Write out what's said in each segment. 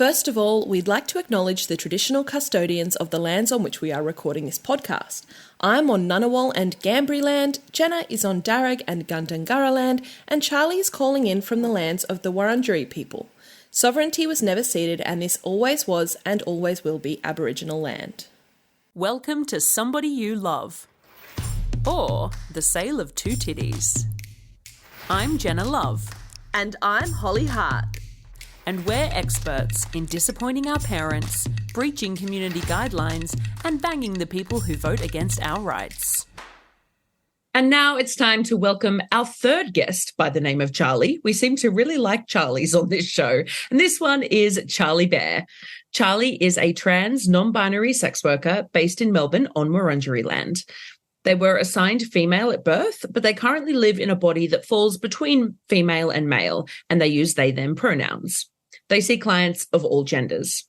First of all, we'd like to acknowledge the traditional custodians of the lands on which we are recording this podcast. I'm on Ngunnawal and Ngambri land, Jenna is on Darug and Gundungurra land, and Charlie is calling in from the lands of the Wurundjeri people. Sovereignty was never ceded, and this always was and always will be Aboriginal land. Welcome to Somebody You Love, or The Sale of Two Titties. I'm Jenna Love. And I'm Holly Hart. And we're experts in disappointing our parents, breaching community guidelines, and banging the people who vote against our rights. And now it's time to welcome our third guest by the name of Charlie. We seem to really like Charlies on this show. And this one is Charlie Bear. Charlie is a trans, non-binary sex worker based in Melbourne on Wurundjeri land. They were assigned female at birth, but they currently live in a body that falls between female and male, and they use they/them pronouns. They see clients of all genders.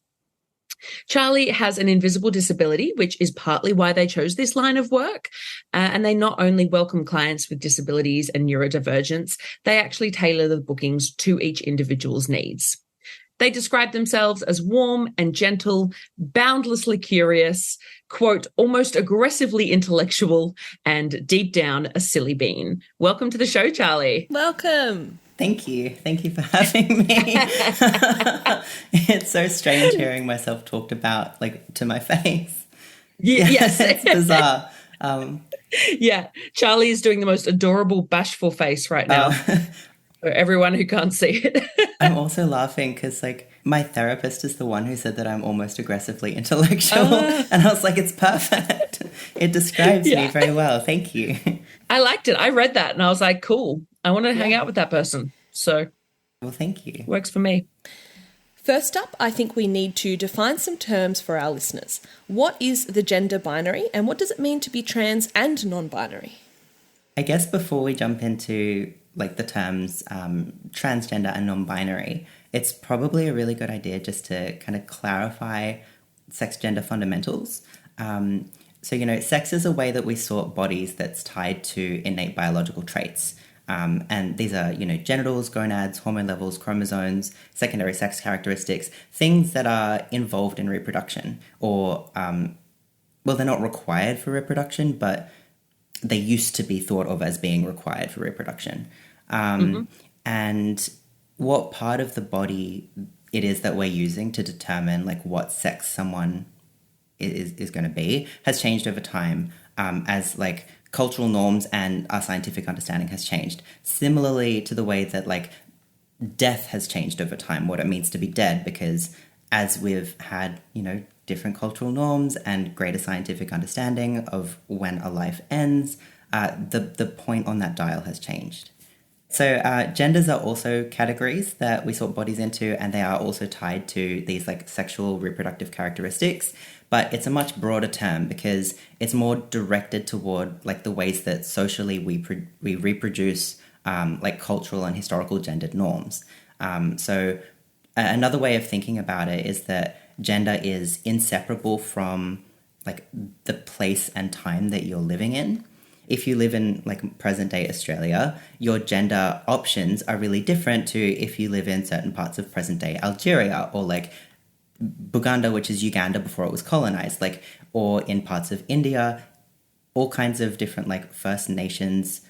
Charlie has an invisible disability, which is partly why they chose this line of work. And they not only welcome clients with disabilities and neurodivergence, they actually tailor the bookings to each individual's needs. They describe themselves as warm and gentle, boundlessly curious, quote, almost aggressively intellectual, and deep down a silly bean. Welcome to the show, Charlie. Welcome. Thank you. Thank you for having me. It's so strange hearing myself talked about, like, to my face. Yes. It's bizarre. Yeah. Charlie is doing the most adorable, bashful face right now. For everyone who can't see it. I'm also laughing because, like, my therapist is the one who said that I'm almost aggressively intellectual. And I was like, it's perfect. It describes me very well. Thank you. I liked it. I read that and I was like, cool. I want to hang out with that person. So, well, thank you. Works for me. First up, I think we need to define some terms for our listeners. What is the gender binary and what does it mean to be trans and non-binary? I guess before we jump into like the terms transgender and non-binary, it's probably a really good idea just to kind of clarify sex gender fundamentals. So, you know, sex is a way that we sort bodies that's tied to innate biological traits. And these are, you know, genitals, gonads, hormone levels, chromosomes, secondary sex characteristics, things that are involved in reproduction or, well, they're not required for reproduction, but they used to be thought of as being required for reproduction. And what part of the body it is that we're using to determine like what sex someone is going to be has changed over time as like cultural norms and our scientific understanding has changed. Similarly to the way that like death has changed over time, what it means to be dead, because as we've had, you know, different cultural norms and greater scientific understanding of when a life ends, the point on that dial has changed. So genders are also categories that we sort bodies into, and they are also tied to these like sexual reproductive characteristics. But it's a much broader term because it's more directed toward like the ways that socially we reproduce like cultural and historical gendered norms. So another way of thinking about it is that gender is inseparable from like the place and time that you're living in. If you live in like present day Australia, your gender options are really different to if you live in certain parts of present day Algeria or like Buganda, which is Uganda before it was colonized, like, or in parts of India, all kinds of different like First Nations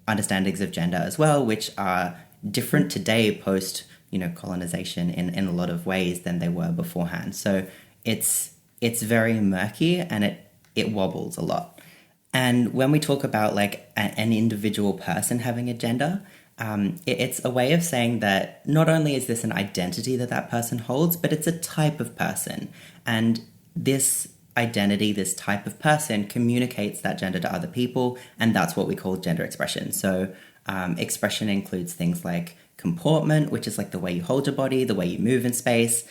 understandings of gender as well, which are different today post, you know, colonization in a lot of ways than they were beforehand. So it's very murky and it wobbles a lot. And when we talk about like an individual person having a gender, it's a way of saying that not only is this an identity that person holds, but it's a type of person. And this identity, this type of person communicates that gender to other people, and that's what we call gender expression. So expression includes things like comportment, which is like the way you hold your body, the way you move in space,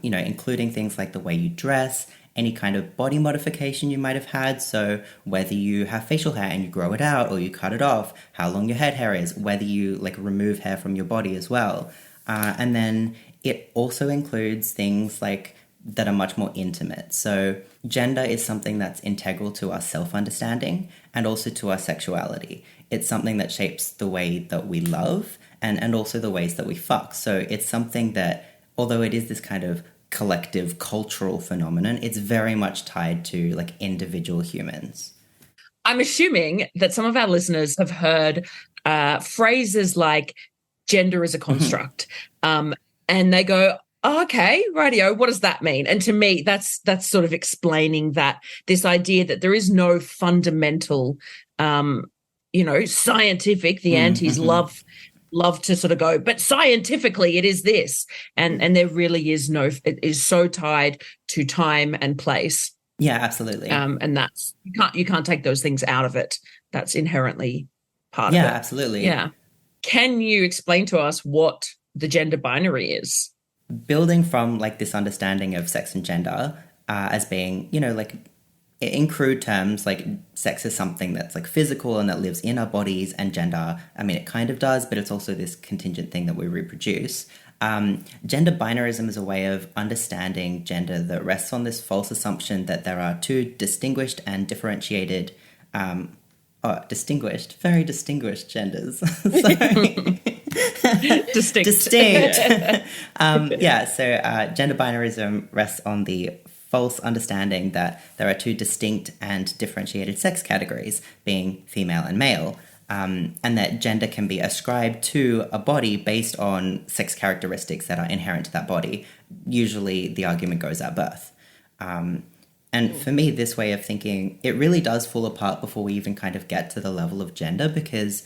you know, including things like the way you dress, any kind of body modification you might have had. So whether you have facial hair and you grow it out or you cut it off, how long your head hair is, whether you like remove hair from your body as well. And then it also includes things like that are much more intimate. So gender is something that's integral to our self-understanding and also to our sexuality. It's something that shapes the way that we love and also the ways that we fuck. So it's something that although it is this kind of collective cultural phenomenon, it's very much tied to like individual humans. I'm assuming that some of our listeners have heard phrases like gender is a construct, and they go, oh, okay, rightio, what does that mean? And to me, that's sort of explaining that this idea that there is no fundamental, scientific. The antis love to sort of go, but scientifically it is this, and there really is no. It is so tied to time and place. Yeah, absolutely. And that's you can't take those things out of it. That's inherently part of it. Yeah, absolutely. Yeah. Can you explain to us what the gender binary is? Building from like this understanding of sex and gender as being, like in crude terms, like sex is something that's like physical and that lives in our bodies, and gender, I mean, it kind of does, but it's also this contingent thing that we reproduce. Gender binarism is a way of understanding gender that rests on this false assumption that there are two distinguished and differentiated, very distinguished genders. Distinct. So gender binarism rests on the false understanding that there are two distinct and differentiated sex categories, being female and male. And that gender can be ascribed to a body based on sex characteristics that are inherent to that body. Usually the argument goes at birth. And for me, this way of thinking, it really does fall apart before we even kind of get to the level of gender, because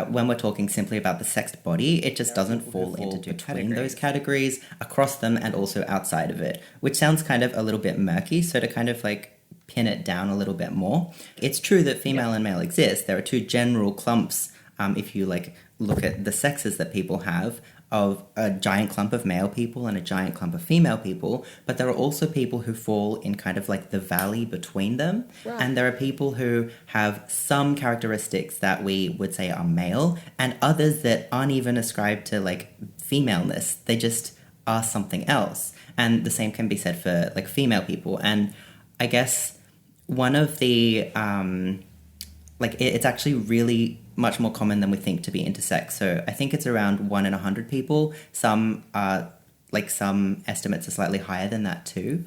when we're talking simply about the sexed body, it just doesn't fall into between those categories, across them, and also outside of it, which sounds kind of a little bit murky. So to kind of like pin it down a little bit more, it's true that female and male exist. There are two general clumps, if you like look at the sexes that people have, of a giant clump of male people and a giant clump of female people, but there are also people who fall in kind of like the valley between them. Right. And there are people who have some characteristics that we would say are male, and others that aren't even ascribed to like femaleness. They just are something else. And the same can be said for like female people. And I guess one of the, it's actually really much more common than we think to be intersex. So I think it's around 1 in 100 people. Some estimates are slightly higher than that too.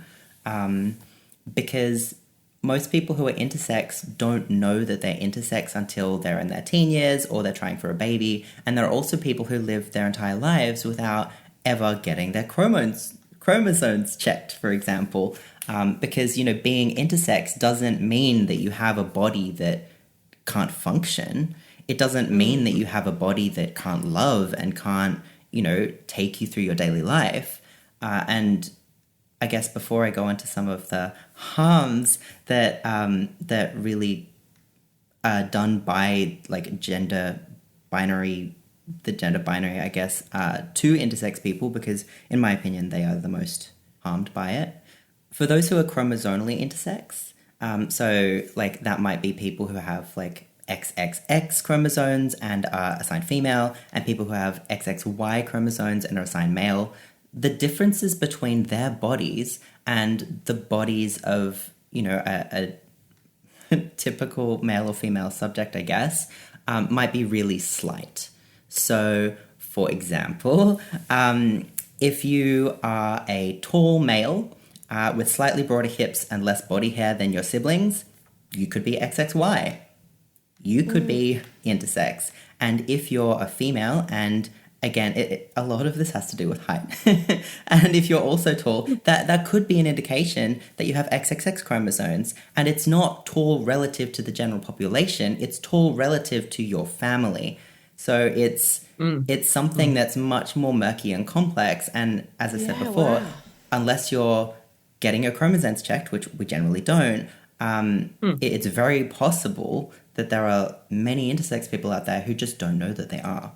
Because most people who are intersex don't know that they're intersex until they're in their teen years or they're trying for a baby. And there are also people who live their entire lives without ever getting their chromosomes checked, for example. Because, being intersex doesn't mean that you have a body that can't function. It doesn't mean that you have a body that can't love and can't, take you through your daily life. And I guess before I go into some of the harms that really are done by like gender binary, I guess, to intersex people, because in my opinion, they are the most harmed by it. For those who are chromosomally intersex, so like that might be people who have like XXX chromosomes and are assigned female, and people who have XXY chromosomes and are assigned male. The differences between their bodies and the bodies of, a typical male or female subject, I guess, might be really slight. So, for example, if you are a tall male with slightly broader hips and less body hair than your siblings, you could be XXY. You could be intersex. And if you're a female, and again, a lot of this has to do with height, and if you're also tall, that could be an indication that you have XXX chromosomes. And it's not tall relative to the general population, it's tall relative to your family. So it's something that's much more murky and complex. And as I said before, unless you're getting your chromosomes checked, which we generally don't, it's very possible that there are many intersex people out there who just don't know that they are.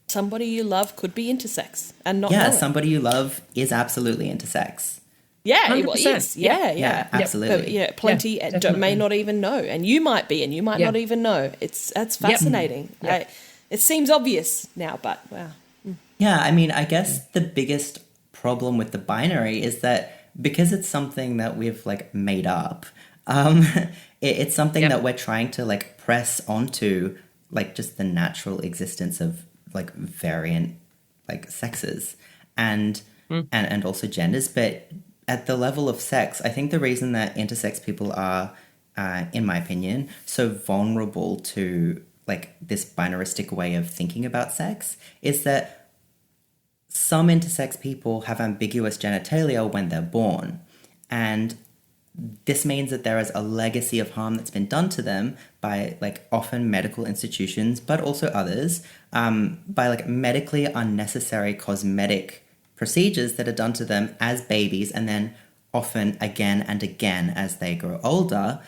Somebody you love could be intersex and not know it. Somebody you love is absolutely intersex. Yeah, it is. Yeah, absolutely. But, plenty may not even know, and you might be, and you might not even know. That's fascinating. Yep. It seems obvious now, but wow. Yeah, I mean, I guess the biggest problem with the binary is that because it's something that we've like made up, it's something that we're trying to like press onto like just the natural existence of like variant like sexes. And and also genders. But at the level of sex, I think the reason that intersex people are, in my opinion, so vulnerable to like this binaristic way of thinking about sex is that some intersex people have ambiguous genitalia when they're born. And this means that there is a legacy of harm that's been done to them by like often medical institutions, but also others, by like medically unnecessary cosmetic procedures that are done to them as babies and then often again and again as they grow older,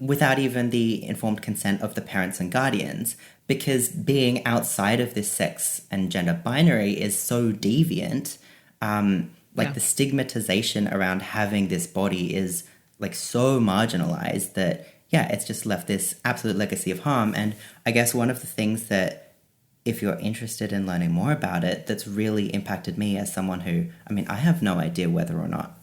without even the informed consent of the parents and guardians. Because being outside of this sex and gender binary is so deviant, the stigmatization around having this body is like so marginalized that, it's just left this absolute legacy of harm. And I guess one of the things that, if you're interested in learning more about it, that's really impacted me as someone who, I have no idea whether or not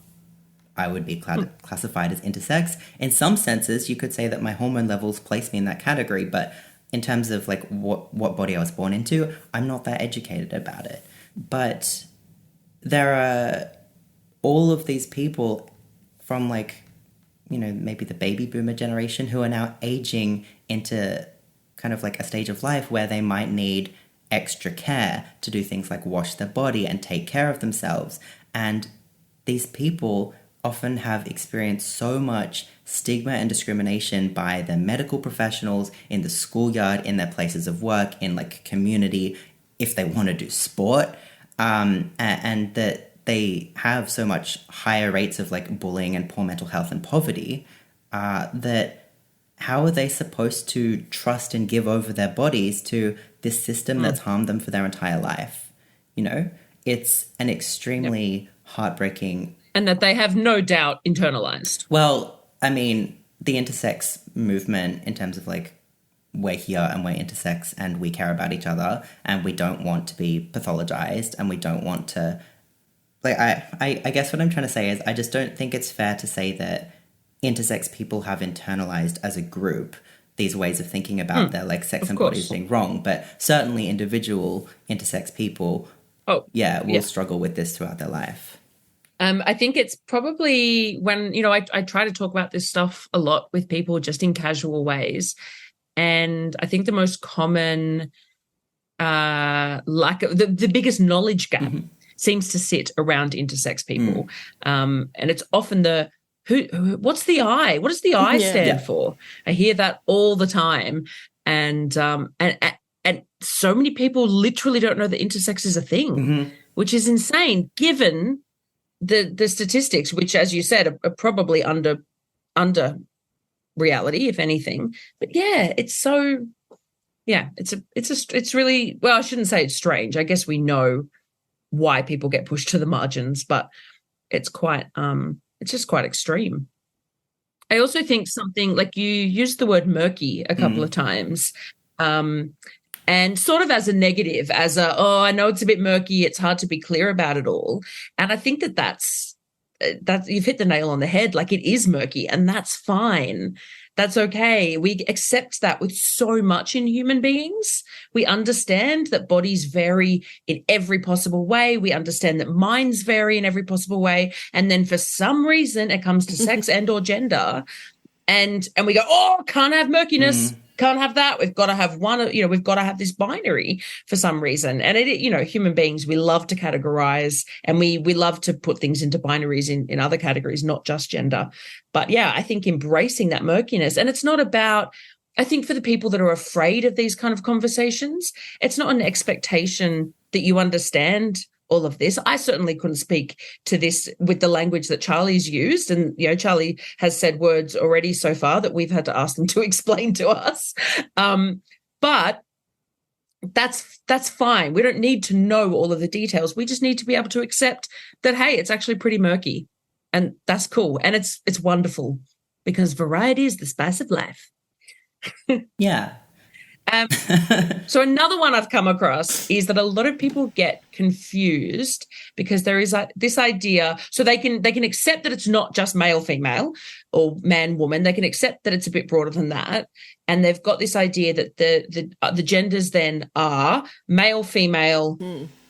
I would be classified as intersex. In some senses, you could say that my hormone levels place me in that category, but in terms of like what body I was born into, I'm not that educated about it. But there are all of these people from like, maybe the baby boomer generation who are now aging into kind of like a stage of life where they might need extra care to do things like wash their body and take care of themselves. And these people often have experienced so much stigma and discrimination by the medical professionals, in the schoolyard, in their places of work, in like community, if they want to do sport, and that they have so much higher rates of like bullying and poor mental health and poverty, that how are they supposed to trust and give over their bodies to this system that's harmed them for their entire life? It's an extremely heartbreaking... And that they have no doubt internalized. Well, the intersex movement, in terms of like, we're here and we're intersex and we care about each other and we don't want to be pathologized and we don't want to... Like, I guess what I'm trying to say is I just don't think it's fair to say that intersex people have internalized as a group these ways of thinking about their like sex and bodies being wrong. But certainly individual intersex people, will struggle with this throughout their life. I think it's probably when, I try to talk about this stuff a lot with people just in casual ways. And I think the most common the biggest knowledge gap seems to sit around intersex people. And it's often what's the I? What does the I stand for? I hear that all the time. And so many people literally don't know that intersex is a thing, which is insane given the statistics, which, as you said, are probably under reality, if anything. But it's really, well, I shouldn't say it's strange. I guess we know why people get pushed to the margins, but it's quite it's just quite extreme. I also think something like you used the word murky a couple of times, and sort of as a negative, as I know it's a bit murky, it's hard to be clear about it all. And I think that's you've hit the nail on the head. Like, it is murky, and that's fine. That's okay. We accept that with so much in human beings. We understand that bodies vary in every possible way. We understand that minds vary in every possible way. And then for some reason it comes to sex and or gender, and we go, can't have murkiness. Can't have that. We've got to have one, we've got to have this binary for some reason. And human beings, we love to categorize, and we love to put things into binaries in other categories, not just gender. But I think embracing that murkiness, and it's not about, I think for the people that are afraid of these kind of conversations, it's not an expectation that you understand all of this. I certainly couldn't speak to this with the language that Charlie's used. And, Charlie has said words already so far that we've had to ask them to explain to us. But that's fine. We don't need to know all of the details. We just need to be able to accept that, hey, it's actually pretty murky, and that's cool. And it's wonderful, because variety is the spice of life. Yeah. So another one I've come across is that a lot of people get confused because there is this idea, so they can accept that it's not just male, female, or man, woman. They can accept that it's a bit broader than that, and they've got this idea that the genders then are male, female,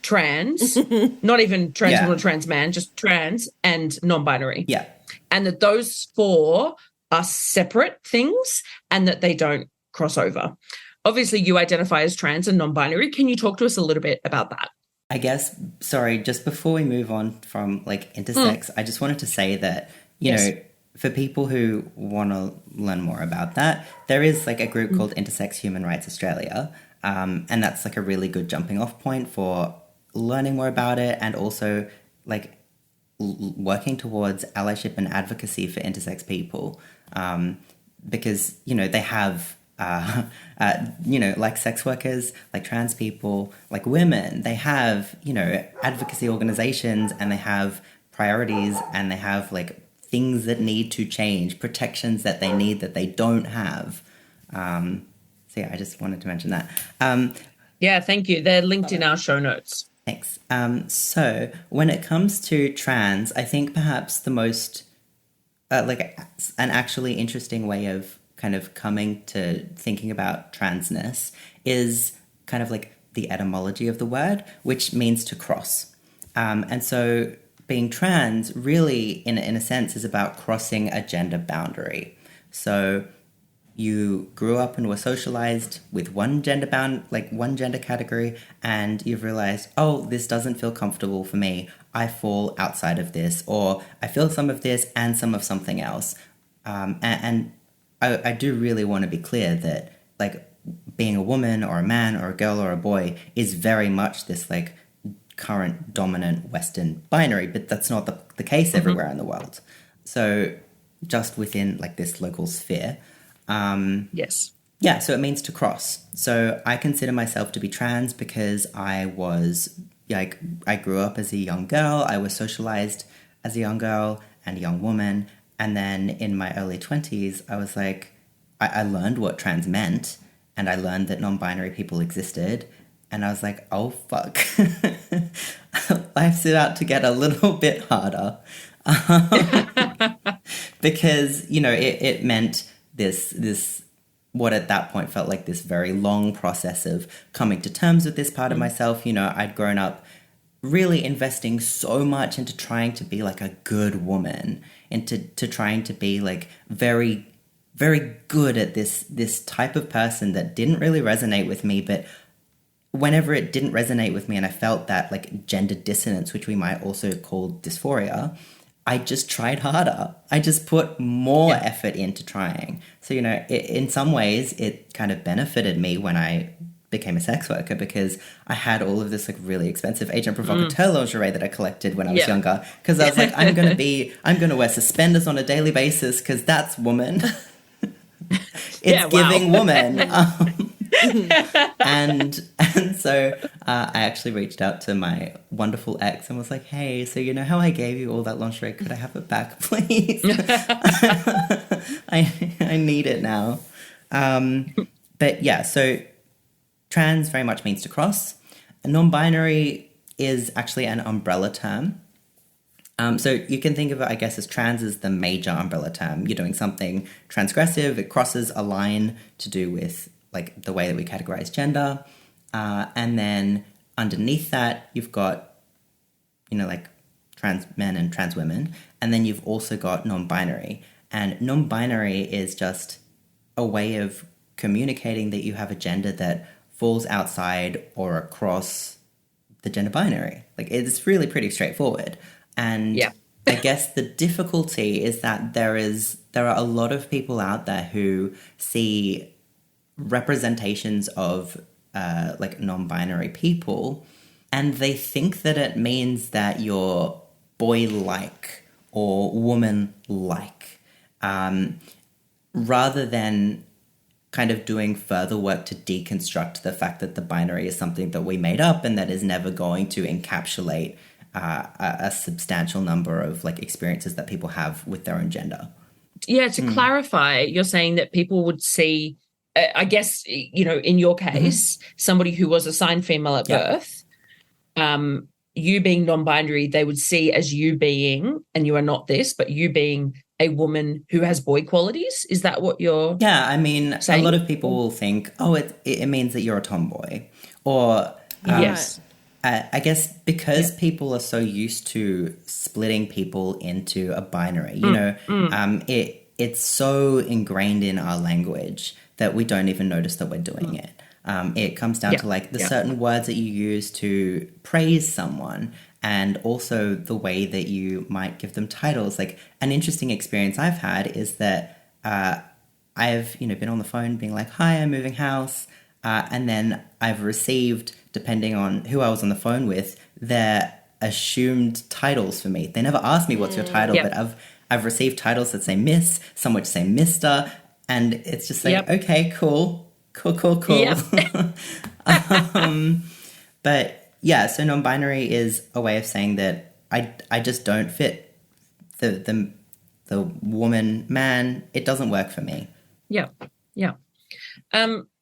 trans, not even trans Yeah. woman or trans man, just trans and non-binary. Yeah. And that those four are separate things and that they don't cross over. Obviously, you identify as trans and non-binary. Can you talk to us a little bit about that? I guess, sorry, just before we move on from like intersex, I just wanted to say that, you know, for people who want to learn more about that, there is like a group called Intersex Human Rights Australia. And that's like a really good jumping off point for learning more about it and also like working towards allyship and advocacy for intersex people. Because, you know, they have, you know, like sex workers, like trans people, like women, they have, you know, advocacy organizations and they have priorities and they have like things that need to change, protections that they need that they don't have. So yeah, I just wanted to mention that. Yeah, thank you. They're linked in our show notes. Thanks. So when it comes to trans, I think perhaps the most like an actually interesting way of kind of coming to thinking about transness is kind of like the etymology of the word, which means to cross. And so being trans really, in a sense, is about crossing a gender boundary. So you grew up and were socialized with one gender category, and you've realized, oh, this doesn't feel comfortable for me. I fall outside of this, or I feel some of this and some of something else. And I do really want to be clear that like being a woman or a man or a girl or a boy is very much this like current dominant Western binary, but that's not the case everywhere in the world. So just within like this local sphere. Yes. Yeah, so it means to cross. So I consider myself to be trans because I grew up as a young girl. I was socialized as a young girl and a young woman. And then in my early 20s, I was like, I learned what trans meant. And I learned that non-binary people existed. And I was like, oh, fuck. Life's about to get a little bit harder. Because, you know, it meant this what at that point felt like this very long process of coming to terms with this part of myself. You know, I'd grown up really investing so much into trying to be like a good woman, into trying to be like very, very good at this type of person that didn't really resonate with me. But whenever it didn't resonate with me and I felt that like gender dissonance, which we might also call dysphoria, I just tried harder. I just put more effort into trying. So, you know, in some ways it kind of benefited me when I became a sex worker because I had all of this like really expensive agent provocateur lingerie that I collected when I was younger. Because I was like, I'm going to wear suspenders on a daily basis because that's woman. It's giving woman. And so I actually reached out to my wonderful ex and was like, hey, so you know how I gave you all that lingerie? Could I have it back, please? I need it now. But yeah, so trans very much means to cross. Non-binary is actually an umbrella term. So you can think of it, I guess, as trans is the major umbrella term. You're doing something transgressive. It crosses a line to do with like the way that we categorize gender. And then underneath that, you've got, you know, like trans men and trans women. And then you've also got non-binary. And non-binary is just a way of communicating that you have a gender that falls outside or across the gender binary. Like it's really pretty straightforward. And I guess the difficulty is that there are a lot of people out there who see representations of like non-binary people and they think that it means that you're boy-like or woman-like rather than kind of doing further work to deconstruct the fact that the binary is something that we made up and that is never going to encapsulate a substantial number of like experiences that people have with their own gender. Yeah, to clarify, you're saying that people would see, I guess, you know, in your case, somebody who was assigned female at birth, you being non-binary, they would see as you being, and you are not this, but you being a woman who has boy qualities. Is that what you're I mean, saying? A lot of people will think, oh, it means that you're a tomboy. Or yes. I guess because people are so used to splitting people into a binary, it's so ingrained in our language that we don't even notice that we're doing it. It comes down to like the certain words that you use to praise someone, and also the way that you might give them titles. Like an interesting experience I've had is that I've been on the phone being like, "Hi, I'm moving house," and then I've received, depending on who I was on the phone with, their assumed titles for me. They never asked me what's your title, but I've received titles that say Miss, some which say Mister, and it's just like, okay, cool. Yep. But yeah, so non-binary is a way of saying that I just don't fit the woman, man. It doesn't work for me. Yeah.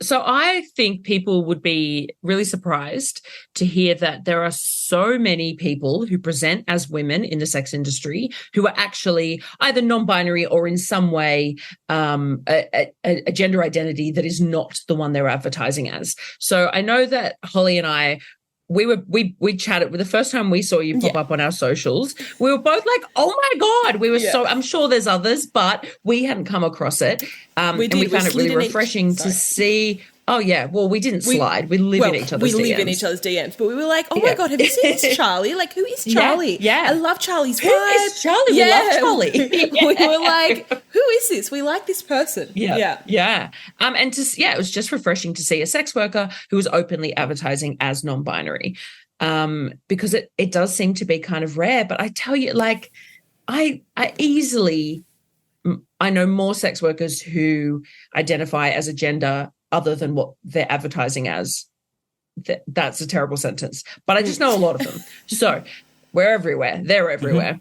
So I think people would be really surprised to hear that there are so many people who present as women in the sex industry who are actually either non-binary or in some way a gender identity that is not the one they're advertising as. So I know that Holly and I, we chatted. The first time we saw you pop up on our socials, we were both like, "Oh my God!" We were so. I'm sure there's others, but we hadn't come across it. And we found it really refreshing to see. Oh yeah, well we didn't slide. We live in each other's DMs. We live in each other's DMs, but we were like, "Oh my God, have you seen this Charlie? Like, who is Charlie? Yeah. I love Charlie's vibe. Who is Charlie? We love Charlie." We were like, "Who is this? We like this person." Yeah. And it was just refreshing to see a sex worker who was openly advertising as non-binary, because it does seem to be kind of rare. But I tell you, like, I know more sex workers who identify as a gender other than what they're advertising as. That's a terrible sentence, but I just know a lot of them. So we're everywhere. They're everywhere.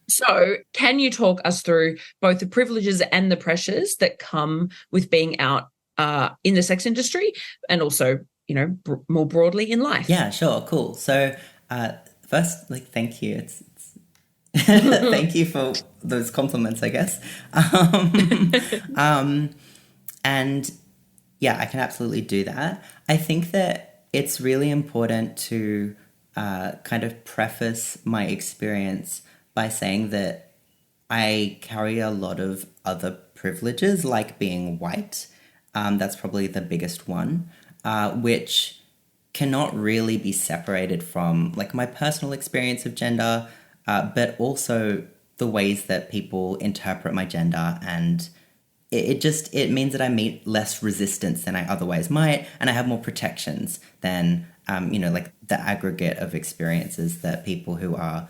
So can you talk us through both the privileges and the pressures that come with being out in the sex industry, and also, more broadly in life? Yeah, sure. Cool. So first, like, thank you. It's thank you for those compliments, I guess. And yeah, I can absolutely do that. I think that it's really important to kind of preface my experience by saying that I carry a lot of other privileges, like being white. That's probably the biggest one, which cannot really be separated from like my personal experience of gender, but also the ways that people interpret my gender, and it means that I meet less resistance than I otherwise might, and I have more protections than like the aggregate of experiences that people who are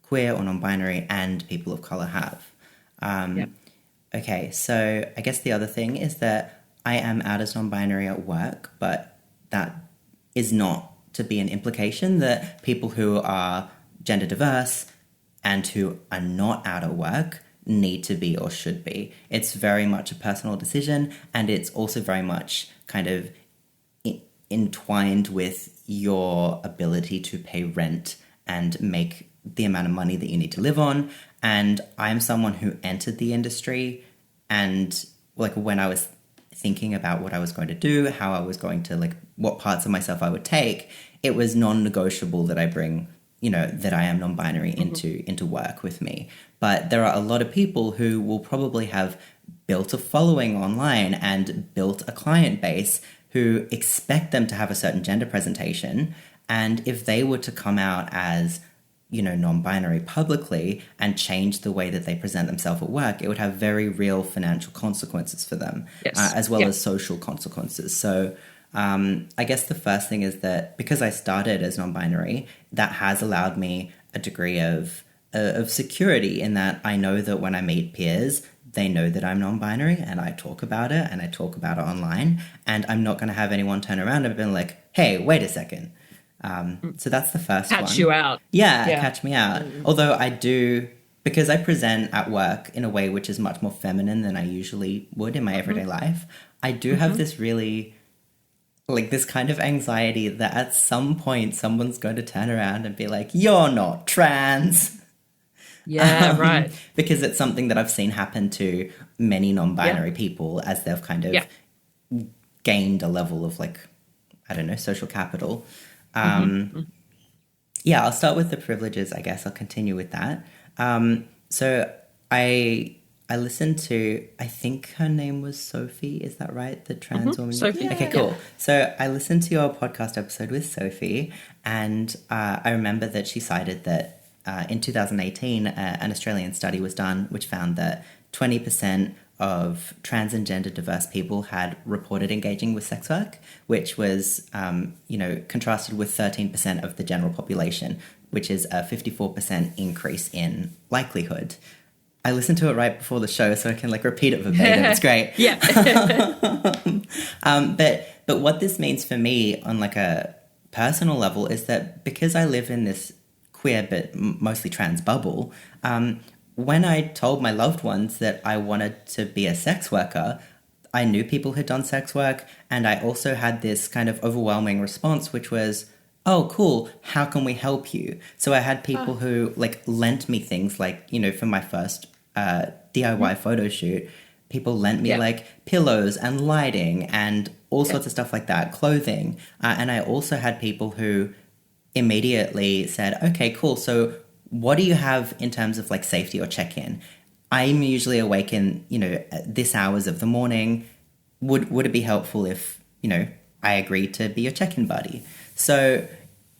queer or non-binary and people of color have. Okay, so I guess the other thing is that I am out as non-binary at work, but that is not to be an implication that people who are gender diverse and who are not out at work need to be or should be. It's very much a personal decision, and it's also very much kind of entwined with your ability to pay rent and make the amount of money that you need to live on. And I'm someone who entered the industry, and like when I was thinking about what I was going to do, how I was going to, like, what parts of myself I would take, it was non-negotiable that I bring, that I am non-binary into work with me. But there are a lot of people who will probably have built a following online and built a client base who expect them to have a certain gender presentation. And if they were to come out as, non-binary publicly and change the way that they present themselves at work, it would have very real financial consequences for them, as well as social consequences. So I guess the first thing is that because I started as non-binary, that has allowed me a degree of security in that I know that when I meet peers, they know that I'm non-binary, and I talk about it, and I talk about it online, and I'm not going to have anyone turn around and be like, "Hey, wait a second." So that's the first one. Catch you out. Yeah, catch me out. Although I do, because I present at work in a way which is much more feminine than I usually would in my everyday life, I do have this really, like, this kind of anxiety that at some point someone's going to turn around and be like, "You're not trans." Yeah, right. Because it's something that I've seen happen to many non-binary people as they've kind of gained a level of, like, I don't know, social capital. Yeah, I'll start with the privileges, I guess. I'll continue with that. So I listened to, I think her name was Sophie, is that right? The trans woman? Sophie. Okay, cool. So I listened to your podcast episode with Sophie, and I remember that she cited that in 2018, an Australian study was done which found that 20% of trans and gender diverse people had reported engaging with sex work, which was, contrasted with 13% of the general population, which is a 54% increase in likelihood. I listened to it right before the show, so I can repeat it verbatim. It's great. Yeah. But what this means for me on a personal level is that because I live in this queer but mostly trans bubble, when I told my loved ones that I wanted to be a sex worker, I knew people had done sex work, and I also had this kind of overwhelming response, which was, oh, cool, how can we help you? So I had people who lent me things for my first DIY photo shoot, people lent me pillows and lighting and all sorts of stuff like that, clothing. And I also had people who immediately said, okay, cool, so what do you have in terms of safety or check-in? I'm usually awake in, at this hours of the morning. Would it be helpful if, I agreed to be your check-in buddy? So,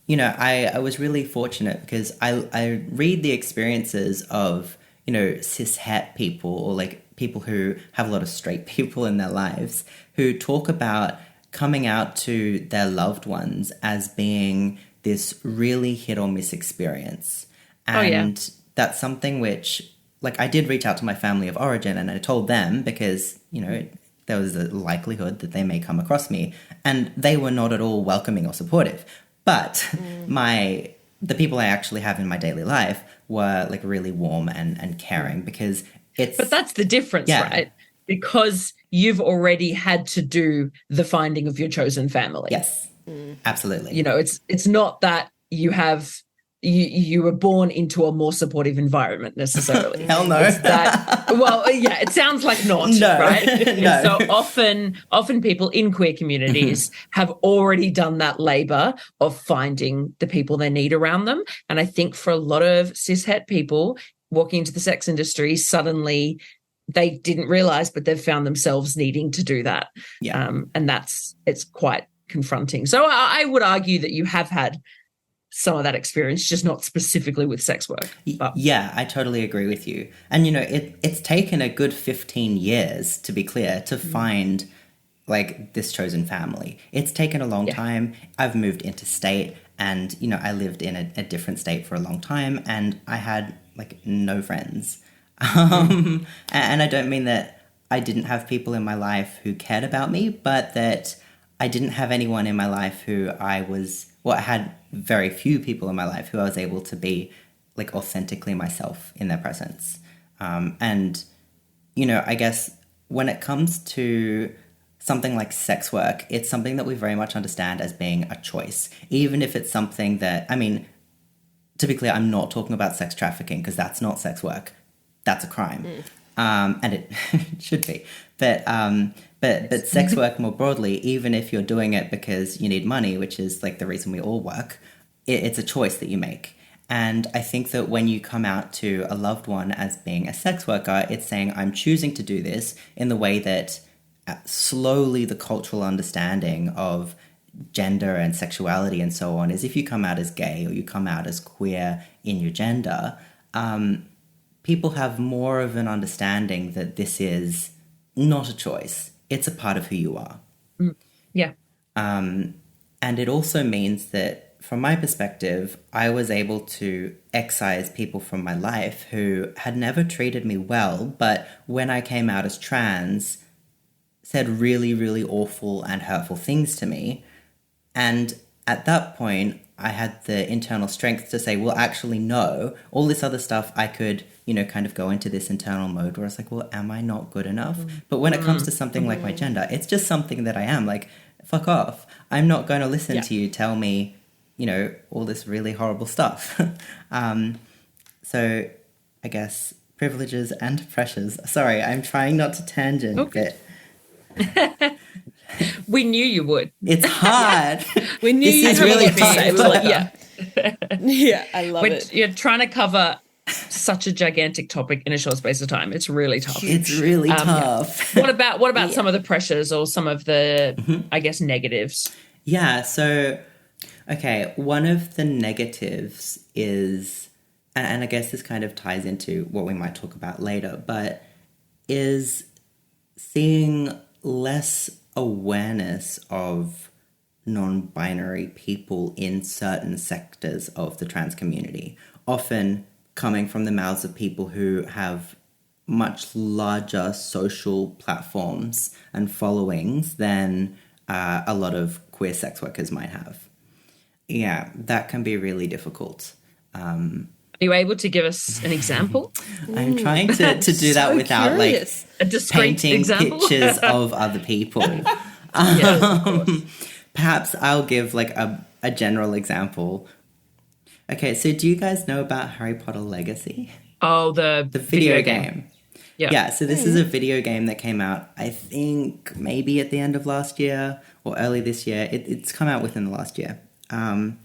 I was really fortunate because I read the experiences of, cis-het people or people who have a lot of straight people in their lives who talk about coming out to their loved ones as being this really hit or miss experience. And that's something which, I did reach out to my family of origin and I told them because, there was a likelihood that they may come across me, and they were not at all welcoming or supportive. But the people I actually have in my daily life were really warm and caring because it's... But that's the difference, right? Because you've already had to do the finding of your chosen family. Yes, absolutely. It's not that you have... You were born into a more supportive environment necessarily. Hell no. It sounds like not, right? No. So often people in queer communities have already done that labor of finding the people they need around them. And I think for a lot of cis-het people walking into the sex industry, suddenly they didn't realize, but they've found themselves needing to do that. Yeah. And it's quite confronting. So I would argue that you have had some of that experience, just not specifically with sex work. But. Yeah, I totally agree with you. And, it's taken a good 15 years, to be clear, to find, this chosen family. It's taken a long time. I've moved interstate and, I lived in a different state for a long time and I had, no friends. And I don't mean that I didn't have people in my life who cared about me, but that I didn't have anyone in my life who I had very few people in my life who I was able to be authentically myself in their presence. And, I guess when it comes to something like sex work, it's something that we very much understand as being a choice, even if it's something that, to be clear, I'm not talking about sex trafficking because that's not sex work. That's a crime. And it should be. But sex work more broadly, even if you're doing it because you need money, which is the reason we all work, it's a choice that you make. And I think that when you come out to a loved one as being a sex worker, it's saying, I'm choosing to do this in the way that slowly the cultural understanding of gender and sexuality and so on is if you come out as gay or you come out as queer in your gender, people have more of an understanding that this is not a choice. It's a part of who you are. Yeah. And it also means that, from my perspective, I was able to excise people from my life who had never treated me well, but when I came out as trans, said really, really awful and hurtful things to me. And at that point, I had the internal strength to say, well, actually, no, all this other stuff I could, kind of go into this internal mode where I was like, well, am I not good enough? But when it comes to something like my gender, it's just something that I am. Fuck off. I'm not going to listen to you tell me, all this really horrible stuff. So I guess privileges and pressures. Sorry, I'm trying not to tangent, but We knew you would. It's hard. We knew This you is had a really lot to say. hard. We were like, yeah. Yeah, I love it. You're trying to cover such a gigantic topic in a short space of time. It's really tough. It's really tough. What about some of the pressures or some of the, I guess, negatives? Yeah, so, okay, one of the negatives is, and I guess this kind of ties into what we might talk about later, but is seeing less awareness of non-binary people in certain sectors of the trans community, often coming from the mouths of people who have much larger social platforms and followings than a lot of queer sex workers might have. Yeah, that can be really difficult. Are you able to give us an example? I'm trying to do that So without curious. A discrete painting example? pictures of other people. Yes, of course. Perhaps I'll give like a general example. Okay, so do you guys know about Harry Potter Legacy? Oh, the Video game. Yeah. So this is a video game that came out, I think, maybe at the end of last year or early this year. It's come out within the last year. And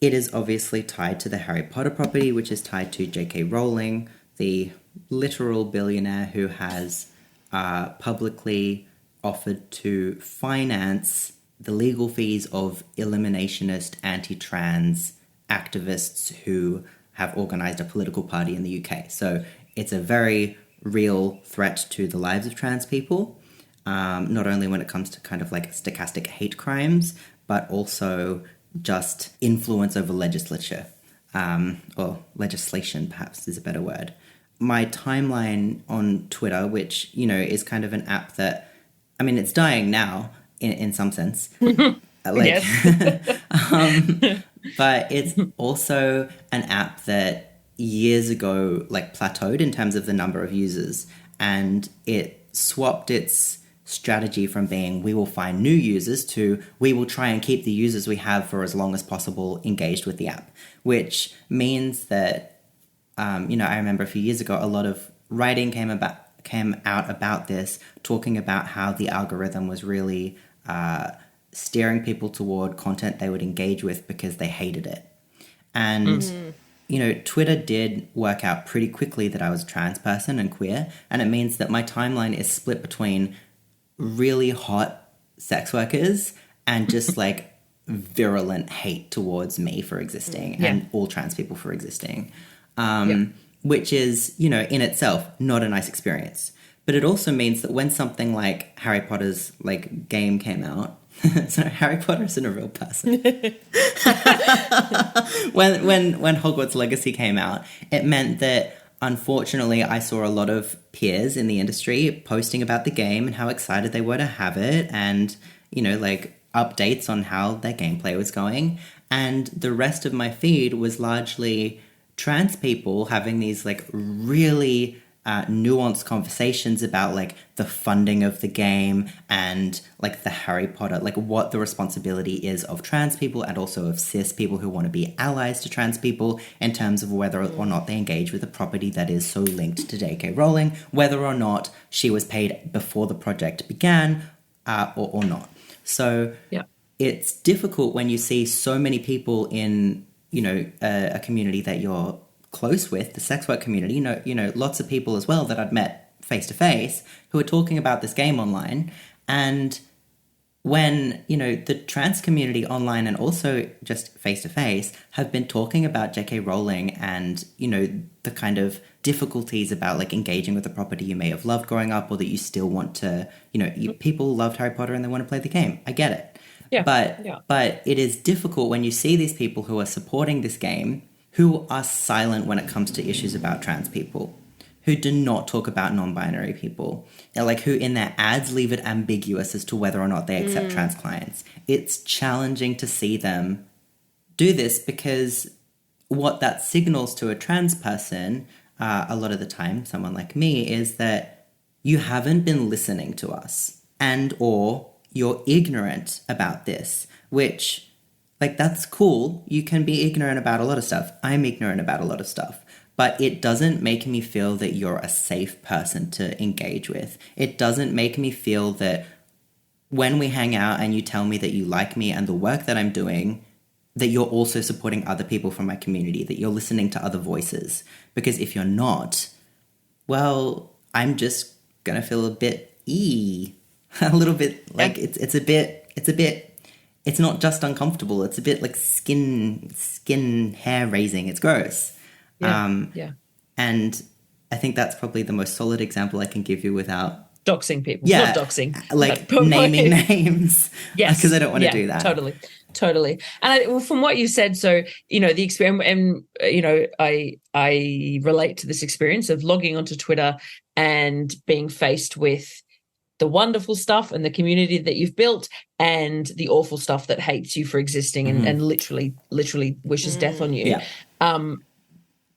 it is obviously tied to the Harry Potter property, which is tied to J.K. Rowling, the literal billionaire who has publicly offered to finance the legal fees of eliminationist anti-trans activists who have organised a political party in the UK. So it's a very real threat to the lives of trans people, not only when it comes to kind of like stochastic hate crimes, but also just influence over legislature, or legislation perhaps is a better word. My timeline on Twitter, which, you know, is kind of an app that, I mean, it's dying now in some sense. But it's also an app that years ago like plateaued in terms of the number of users, and it swapped its strategy from being we will find new users to we will try and keep the users we have for as long as possible engaged with the app, which means that you know, I remember a few years ago a lot of writing came out about this, talking about how the algorithm was really steering people toward content they would engage with because they hated it. And you know, Twitter did work out pretty quickly that I was a trans person and queer, and it means that my timeline is split between really hot sex workers and just like virulent hate towards me for existing and all trans people for existing, which is, you know, in itself not a nice experience. But it also means that when something like Harry Potter's like game came out, so Harry Potter isn't a real person. when Hogwarts Legacy came out, it meant that unfortunately I saw a lot of peers in the industry posting about the game and how excited they were to have it, and, you know, like updates on how their gameplay was going. And the rest of my feed was largely trans people having these like really nuanced conversations about like the funding of the game and like the Harry Potter, like what the responsibility is of trans people and also of cis people who want to be allies to trans people in terms of whether or not they engage with a property that is so linked to J.K. Rowling, whether or not she was paid before the project began or not. So it's difficult when you see so many people in, you know, a community that you're close with, the sex work community, you know, lots of people as well that I'd met face to face who are talking about this game online. And when, you know, the trans community online and also just face to face have been talking about J.K. Rowling and, you know, the kind of difficulties about like engaging with a property you may have loved growing up or that you still want to, you know, people loved Harry Potter and they want to play the game. I get it. But it is difficult when you see these people who are supporting this game who are silent when it comes to issues about trans people, who do not talk about non-binary people, like who in their ads leave it ambiguous as to whether or not they accept trans clients. It's challenging to see them do this because what that signals to a trans person, a lot of the time, someone like me, is that you haven't been listening to us and or you're ignorant about this, which, like, that's cool. You can be ignorant about a lot of stuff. I'm ignorant about a lot of stuff. But it doesn't make me feel that you're a safe person to engage with. It doesn't make me feel that when we hang out and you tell me that you like me and the work that I'm doing, that you're also supporting other people from my community, that you're listening to other voices. Because if you're not, well, I'm just going to feel a bit a little bit like it's a bit, it's not just uncomfortable. It's a bit like skin hair raising. It's gross. Yeah. And I think that's probably the most solid example I can give you without Doxing people. Yeah, Not doxing. like naming names. Yes. Because I don't want to do that. Totally. And from what you said, so, the experiment, and, I relate to this experience of logging onto Twitter and being faced with the wonderful stuff and the community that you've built and the awful stuff that hates you for existing and literally wishes death on you. Yeah.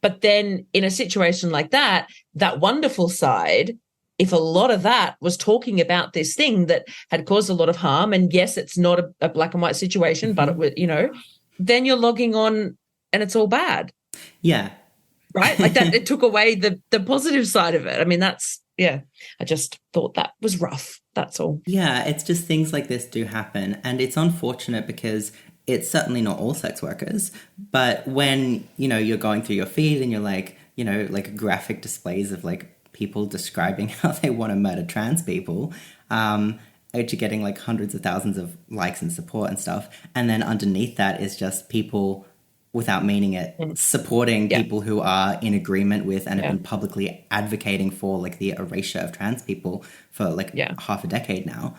But then in a situation like that wonderful side, if a lot of that was talking about this thing that had caused a lot of harm, and yes, it's not a black and white situation, but it was, then you're logging on and it's all bad. Yeah. Right? Like that, it took away the positive side of it. I mean, I just thought that was rough. That's all. Yeah, it's just things like this do happen. And it's unfortunate because it's certainly not all sex workers. But when, you're going through your feed and you're like, like graphic displays of like people describing how they want to murder trans people, which are getting like hundreds of thousands of likes and support and stuff. And then underneath that is just people, without meaning it, supporting people who are in agreement with and have been publicly advocating for like the erasure of trans people for like half a decade now.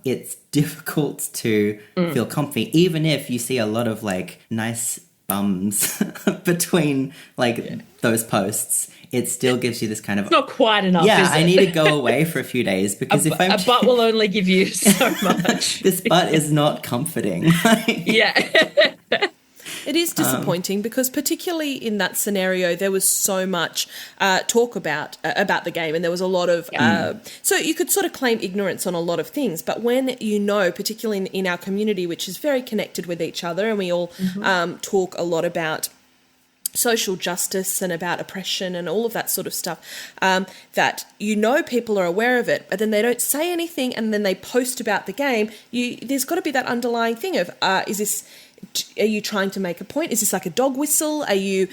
It's difficult to feel comfy, even if you see a lot of like nice bums between like those posts. It still gives you this kind of... It's not quite enough, yeah, is it? I need to go away for a few days because if I'm... A butt will only give you so much. This butt is not comforting. Yeah. It is disappointing because particularly in that scenario, there was so much talk about the game, and there was a lot of... so you could sort of claim ignorance on a lot of things, but when particularly in our community, which is very connected with each other, and we all talk a lot about social justice and about oppression and all of that sort of stuff, that people are aware of it, but then they don't say anything, and then they post about the game. There's got to be that underlying thing of, are you trying to make a point? Is this like a dog whistle? Are you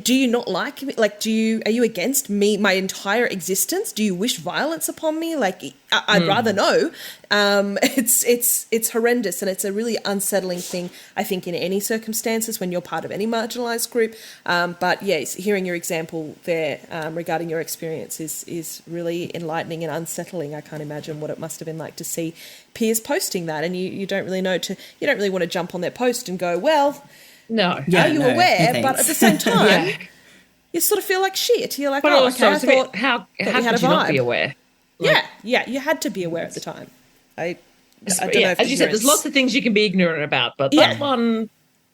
do you not like me? Like, are you against me, my entire existence? Do you wish violence upon me? Like, I'd rather know. It's horrendous, and it's a really unsettling thing, I think, in any circumstances when you're part of any marginalised group. But yes, hearing your example there regarding your experience is really enlightening and unsettling. I can't imagine what it must have been like to see peers posting that, and you don't really know you don't really want to jump on their post and go, well, no, are you aware? But at the same time, you sort of feel like shit. You're like, but okay, I thought how we could had a you not vibe. be aware? Yeah, you had to be aware at the time. I don't know if as you said, there's lots of things you can be ignorant about, but that one...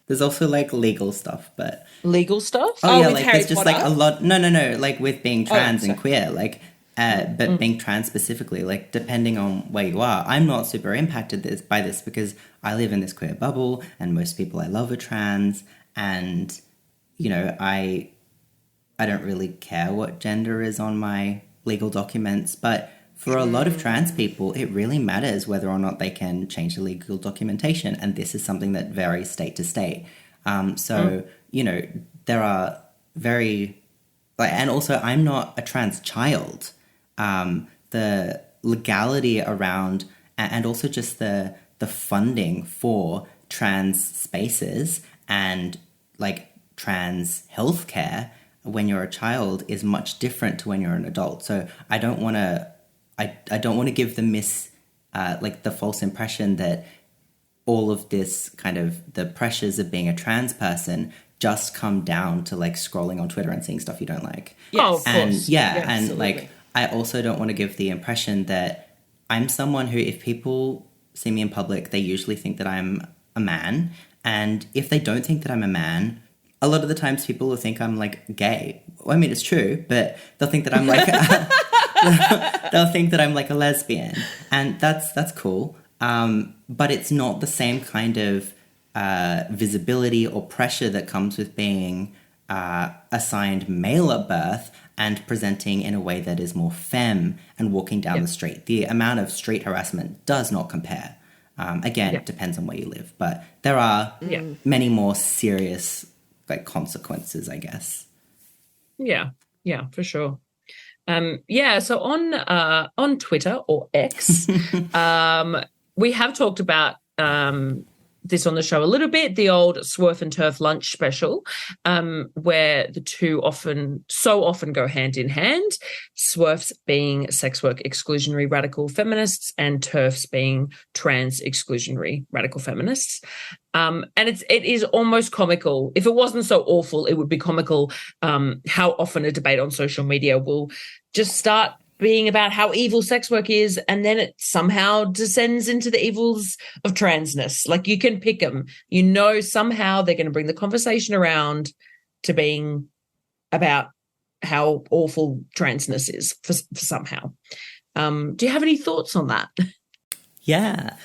There's also like legal stuff, but... Legal stuff? Oh yeah, with like Harry there's just Potter? like a lot... No, like with being trans and queer, like... but being trans specifically, like depending on where you are, I'm not super impacted by this because I live in this queer bubble and most people I love are trans, and I don't really care what gender is on my legal documents, but for a lot of trans people, it really matters whether or not they can change the legal documentation, and this is something that varies state to state. There are very... and also, I'm not a trans child. The legality around, and also just the funding for trans spaces and like trans healthcare when you're a child is much different to when you're an adult. So I don't want to give the false impression that all of this kind of the pressures of being a trans person just come down to like scrolling on Twitter and seeing stuff you don't like. Yes. Oh, of course. And absolutely. like I also don't want to give the impression that I'm someone who, if people see me in public, they usually think that I'm a man. And if they don't think that I'm a man, a lot of the times people will think I'm like gay. Well, I mean, it's true, but they'll think that I'm like they'll think that I'm like a lesbian, and that's cool. But it's not the same kind of visibility or pressure that comes with being assigned male at birth and presenting in a way that is more femme and walking down the street. The amount of street harassment does not compare. Again, it depends on where you live, but there are many more serious consequences, I guess. Yeah, for sure. So on Twitter or X, we have talked about this on the show a little bit, the old SWERF and TERF lunch special, where the two so often go hand in hand, SWERFs being sex work exclusionary radical feminists and TERFs being trans exclusionary radical feminists. And it is almost comical. If it wasn't so awful, it would be comical how often a debate on social media will just start being about how evil sex work is, and then it somehow descends into the evils of transness. Like, you can pick them. You know, somehow they're going to bring the conversation around to being about how awful transness is for somehow. Do you have any thoughts on that? Yeah.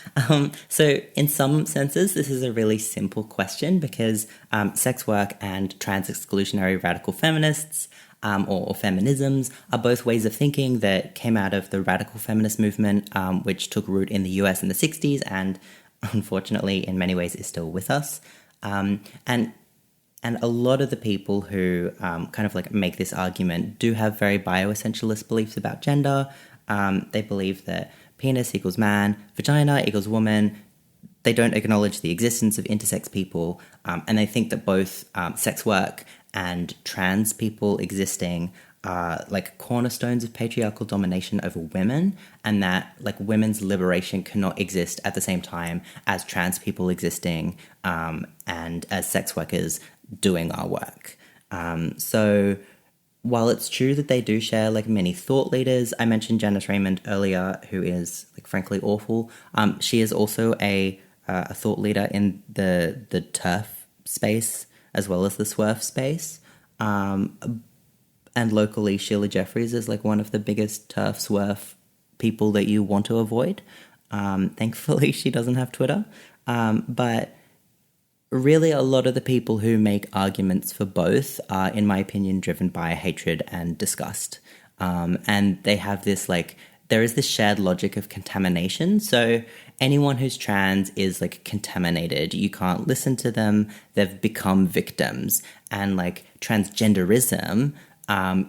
So in some senses, this is a really simple question because sex work and trans exclusionary radical feminists or feminisms are both ways of thinking that came out of the radical feminist movement, which took root in the US in the 60s and unfortunately in many ways is still with us. And a lot of the people who make this argument do have very bioessentialist beliefs about gender. They believe that penis equals man, vagina equals woman. They don't acknowledge the existence of intersex people, and they think that both sex work and trans people existing are cornerstones of patriarchal domination over women, and that women's liberation cannot exist at the same time as trans people existing and as sex workers doing our work. So while it's true that they do share many thought leaders, I mentioned Janice Raymond earlier, who is frankly awful. She is also a thought leader in the TERF space as well as the SWERF space. And locally, Sheila Jeffries is one of the biggest TERF SWERF people that you want to avoid. Thankfully, she doesn't have Twitter. But really, a lot of the people who make arguments for both are, in my opinion, driven by hatred and disgust. And they have this, there is this shared logic of contamination. So anyone who's trans is, contaminated. You can't listen to them. They've become victims. And, transgenderism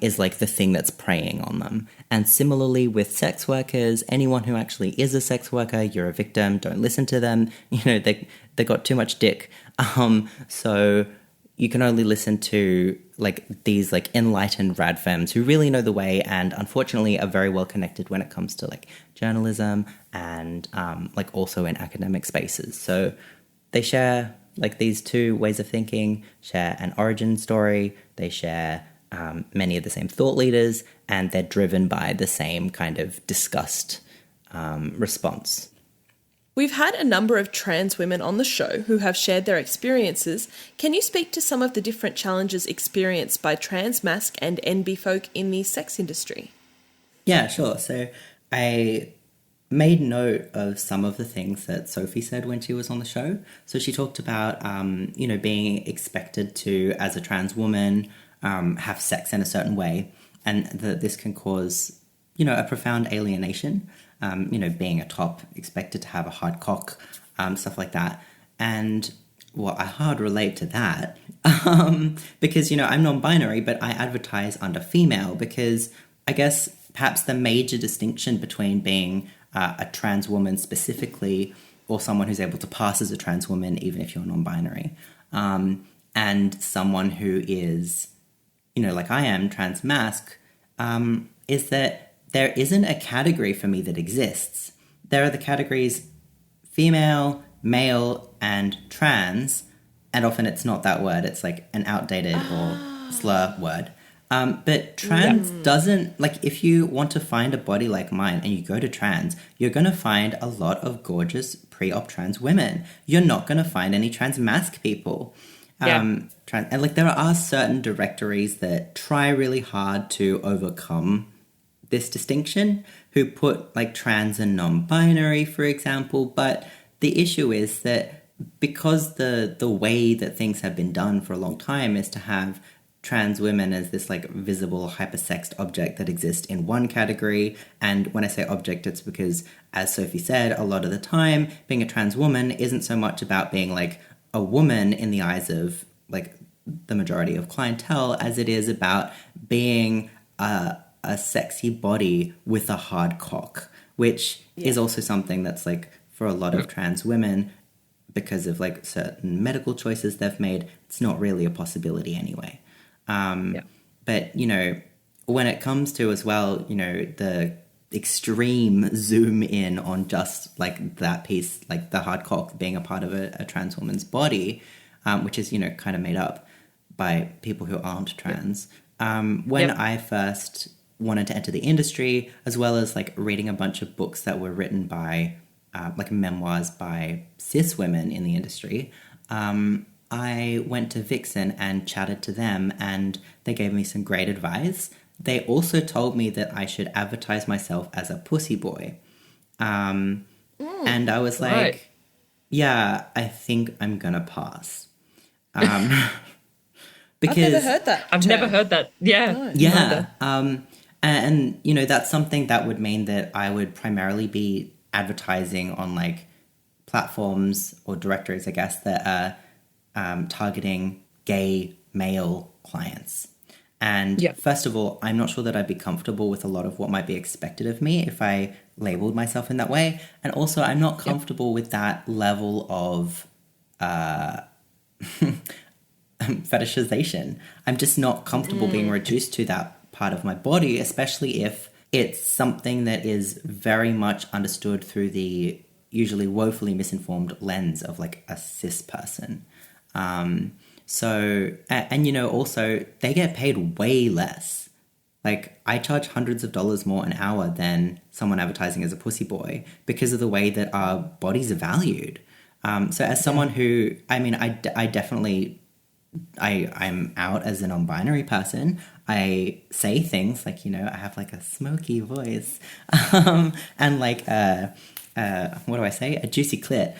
is, the thing that's preying on them. And similarly with sex workers, anyone who actually is a sex worker, you're a victim. Don't listen to them. They got too much dick. So you can only listen to these enlightened rad femmes who really know the way and unfortunately are very well connected when it comes to journalism and also in academic spaces. So they share these two ways of thinking, share an origin story, they share many of the same thought leaders, and they're driven by the same kind of disgust response. We've had a number of trans women on the show who have shared their experiences. Can you speak to some of the different challenges experienced by trans, masc and NB folk in the sex industry? Yeah, sure. So I made note of some of the things that Sophie said when she was on the show. So she talked about, being expected to, as a trans woman, have sex in a certain way, and that this can cause, a profound alienation. Being a top, expected to have a hard cock, stuff like that. And, I hard relate to that because, I'm non-binary, but I advertise under female because I guess perhaps the major distinction between being a trans woman specifically or someone who's able to pass as a trans woman, even if you're non-binary, and someone who is, like I am, trans masc, is that there isn't a category for me that exists. There are the categories female, male, and trans, and often it's not that word. It's an outdated or slur word. But trans doesn't, if you want to find a body like mine and you go to trans, you're going to find a lot of gorgeous pre-op trans women. You're not going to find any trans masc people. And there are certain directories that try really hard to overcome this distinction, who put trans and non-binary, for example. But the issue is that because the way that things have been done for a long time is to have trans women as this like visible hypersexed object that exists in one category. And when I say object, it's because, as Sophie said, a lot of the time being a trans woman isn't so much about being like a woman in the eyes of like the majority of clientele as it is about being a sexy body with a hard cock, which is also something that's like for a lot of trans women, because of like certain medical choices they've made, it's not really a possibility anyway. But, you know, when it comes to as well, you know, the extreme zoom in on just like that piece, like the hard cock being a part of a trans woman's body, which is, you know, kind of made up by people who aren't trans. When I first wanted to enter the industry, as well as like reading a bunch of books that were written by like memoirs by cis women in the industry, I went to Vixen and chatted to them, and they gave me some great advice. They also told me that I should advertise myself as a pussy boy. And I was like, yeah, I think I'm going to pass. Because I've never heard that. I've never heard that. Yeah. No. Yeah. And, you know, that's something that would mean that I would primarily be advertising on like platforms or directories, I guess, that are targeting gay male clients. And first of all, I'm not sure that I'd be comfortable with a lot of what might be expected of me if I labeled myself in that way. And also, I'm not comfortable with that level of fetishization. I'm just not comfortable being reduced to that part of my body, especially if it's something that is very much understood through the usually woefully misinformed lens of like a cis person. So, and you know, also they get paid way less. Like I charge hundreds of dollars more an hour than someone advertising as a pussy boy because of the way that our bodies are valued. So as someone who, I mean, I definitely, I'm out as a non-binary person. I say things like, you know, I have like a smoky voice, and like, what do I say? A juicy clit.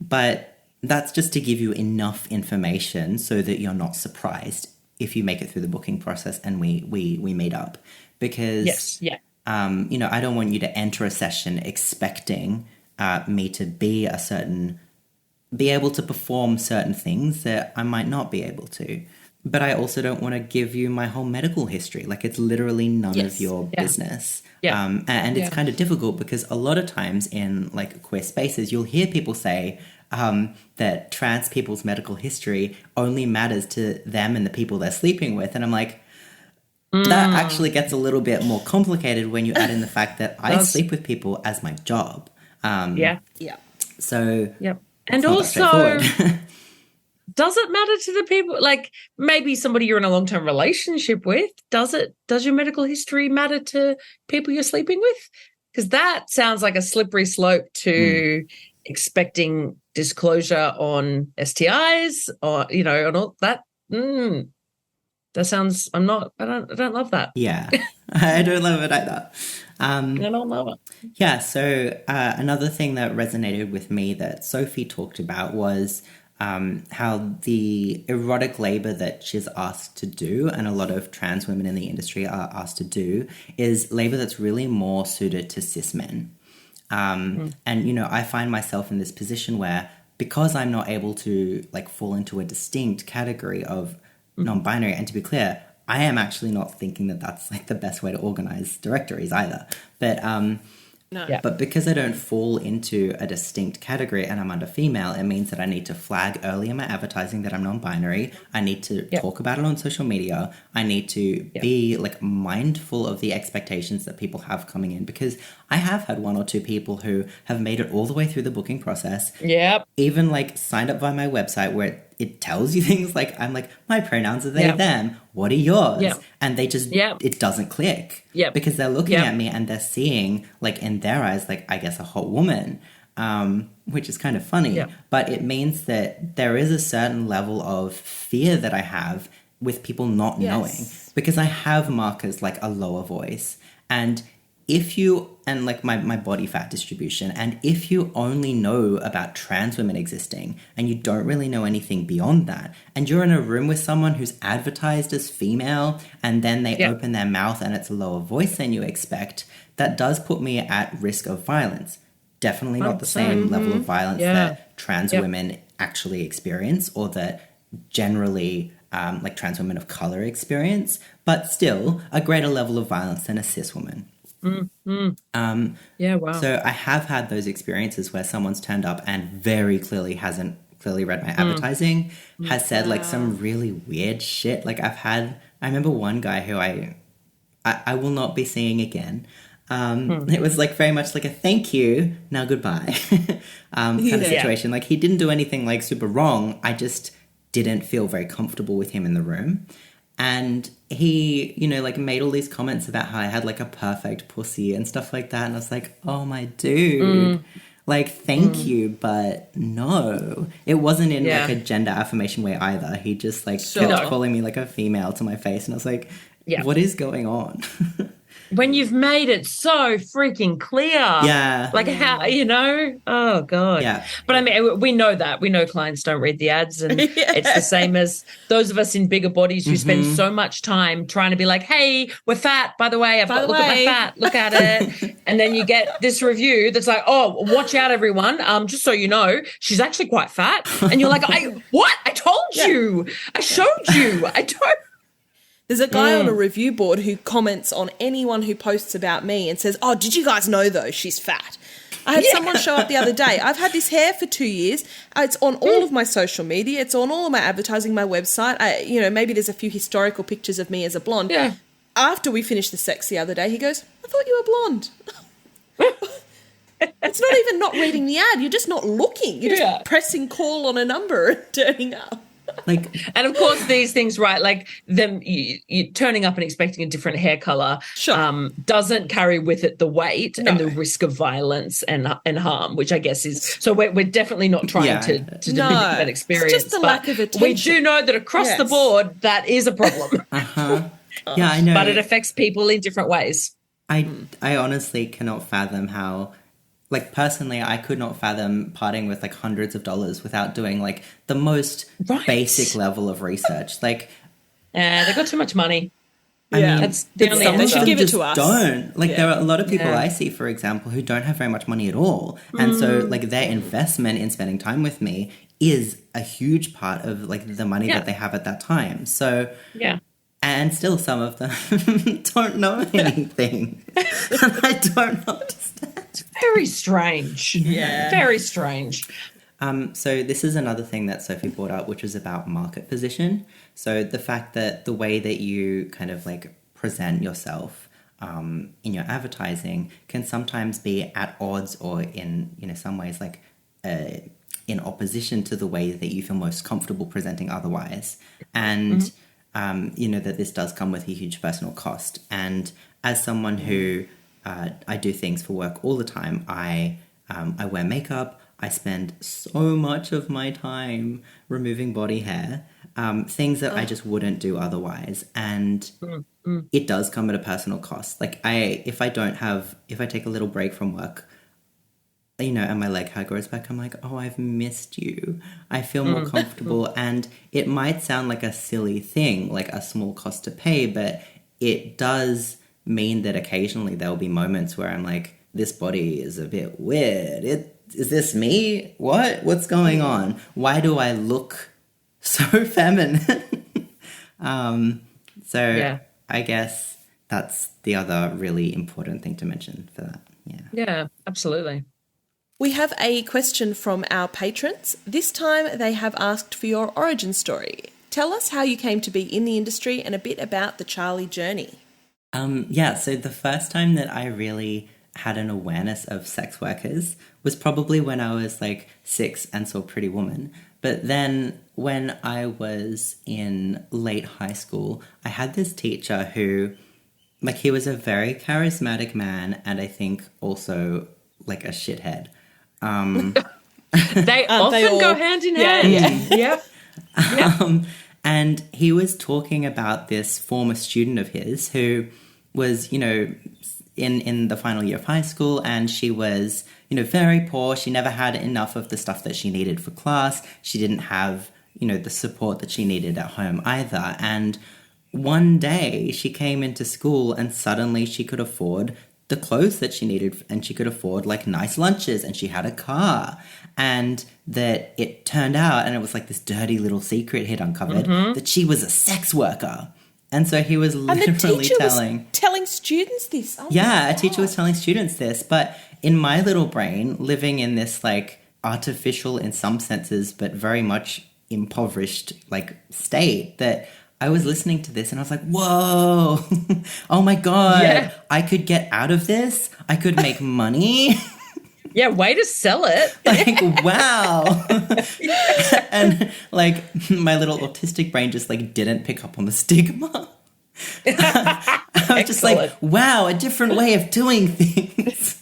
But that's just to give you enough information so that you're not surprised if you make it through the booking process and we meet up. Because, you know, I don't want you to enter a session expecting me to be be able to perform certain things that I might not be able to. But I also don't want to give you my whole medical history. Like it's literally none of your business. And it's kind of difficult because a lot of times in like queer spaces, you'll hear people say that trans people's medical history only matters to them and the people they're sleeping with. And I'm like, that actually gets a little bit more complicated when you add in the fact that I sleep with people as my job. So, and also, does it matter to the people? Like maybe somebody you're in a long-term relationship with, does your medical history matter to people you're sleeping with? Because that sounds like a slippery slope to expecting disclosure on STIs or, you know, and all that. That sounds, I don't love that. Yeah, I don't love it either. I don't love it. Yeah, so another thing that resonated with me that Sophie talked about was how the erotic labor that she's asked to do, and a lot of trans women in the industry are asked to do, is labor that's really more suited to cis men. And, you know, I find myself in this position where, because I'm not able to like fall into a distinct category of non-binary, and to be clear, I am actually not thinking that that's like the best way to organize directories either. But but because I don't fall into a distinct category and I'm under female, it means that I need to flag early in my advertising that I'm non-binary. I need to talk about it on social media. I need to be like mindful of the expectations that people have coming in, because I have had one or two people who have made it all the way through the booking process. Even like signed up via my website where it tells you things like, I'm like, my pronouns are they, them. What are yours? And they just, it doesn't click. Because they're looking at me and they're seeing, like, in their eyes, like, I guess a hot woman, which is kind of funny. But it means that there is a certain level of fear that I have with people not knowing. Because I have markers like a lower voice. And if you, and like my body fat distribution, and if you only know about trans women existing and you don't really know anything beyond that, and you're in a room with someone who's advertised as female and then they open their mouth and it's a lower voice than you expect, that does put me at risk of violence. Definitely not the same level of violence that trans women actually experience, or that generally like trans women of color experience, but still a greater level of violence than a cis woman. Yeah, wow. So I have had those experiences where someone's turned up and very clearly hasn't clearly read my advertising, has said like some really weird shit. Like I remember one guy who I will not be seeing again. It was like very much like a thank you, now goodbye kind of situation. Like he didn't do anything like super wrong. I just didn't feel very comfortable with him in the room. And he, you know, like made all these comments about how I had like a perfect pussy and stuff like that. And I was like, oh my dude, like, thank you, but no. It wasn't in like a gender affirmation way either. He just like kept calling me like a female to my face. And I was like, what is going on? When you've made it so freaking clear. Yeah. Like how, you know, oh God. Yeah. But I mean, we know that. We know clients don't read the ads, and it's the same as those of us in bigger bodies who spend so much time trying to be like, hey, we're fat, by the way. Look at my fat, look at it. And then you get this review that's like, oh, watch out, everyone. Just so you know, she's actually quite fat. And you're like, what? I told you. I showed you. I don't. There's a guy on a review board who comments on anyone who posts about me and says, oh, did you guys know, though, she's fat? I had someone show up the other day. I've had this hair for 2 years. It's on all of my social media. It's on all of my advertising, my website. Maybe there's a few historical pictures of me as a blonde. Yeah. After we finished the sex the other day, he goes, I thought you were blonde. It's not even not reading the ad. You're just not looking. You're just pressing call on a number and turning up. Like, and of course these things, right, like them you turning up and expecting a different hair color doesn't carry with it the weight and the risk of violence and harm, which I guess is, so we're definitely not trying to diminish that experience. It's just the lack of attention. We do know that across the board that is a problem. Yeah, I know. But it affects people in different ways. I honestly cannot fathom how, like, personally, I could not fathom parting with like hundreds of dollars without doing like the most basic level of research. Like, they got too much money. I mean, that's the only they should give it to us. Don't. Like, there are a lot of people I see, for example, who don't have very much money at all. And so like their investment in spending time with me is a huge part of like the money that they have at that time. So and still some of them don't know anything. And I don't understand. It's very strange. Yeah. Very strange. So this is another thing that Sophie brought up, which is about market position. So the fact that the way that you kind of like present yourself in your advertising can sometimes be at odds, or in, you know, some ways like in opposition to the way that you feel most comfortable presenting otherwise. And you know, that this does come with a huge personal cost. And as someone who I do things for work all the time, I wear makeup. I spend so much of my time removing body hair, things that I just wouldn't do otherwise. And it does come at a personal cost. Like if I take a little break from work, you know, and my leg hair grows back, I'm like, oh, I've missed you. I feel more comfortable. And it might sound like a silly thing, like a small cost to pay, but it does mean that occasionally there'll be moments where I'm like, this body is a bit weird. Is this me? What's going on? Why do I look so feminine? I guess that's the other really important thing to mention for that. Yeah, absolutely. We have a question from our patrons. This time they have asked for your origin story. Tell us how you came to be in the industry and a bit about the Charlie journey. So the first time that I really had an awareness of sex workers was probably when I was like 6 and saw Pretty Woman. But then when I was in late high school, I had this teacher who, like, he was a very charismatic man, and I think also like a shithead. They often go hand in hand. Yeah. And he was talking about this former student of his who was, you know, in the final year of high school, and she was, very poor. She never had enough of the stuff that she needed for class. She didn't have, the support that she needed at home either. And one day she came into school and suddenly she could afford the clothes that she needed, and she could afford like nice lunches, and she had a car. And that it turned out, and it was like this dirty little secret he'd uncovered, that she was a sex worker. And so he was literally telling students this. Oh yeah, a teacher was telling students this. But in my little brain, living in this like artificial in some senses, but very much impoverished like state, that I was listening to this and I was like, whoa, oh my God, I could get out of this. I could make money. Yeah, way to sell it. Like, wow. And like my little autistic brain just like didn't pick up on the stigma. I was just like, wow, a different way of doing things.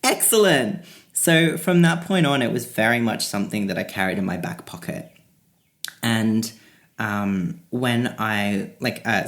Excellent. So from that point on, it was very much something that I carried in my back pocket. And when I,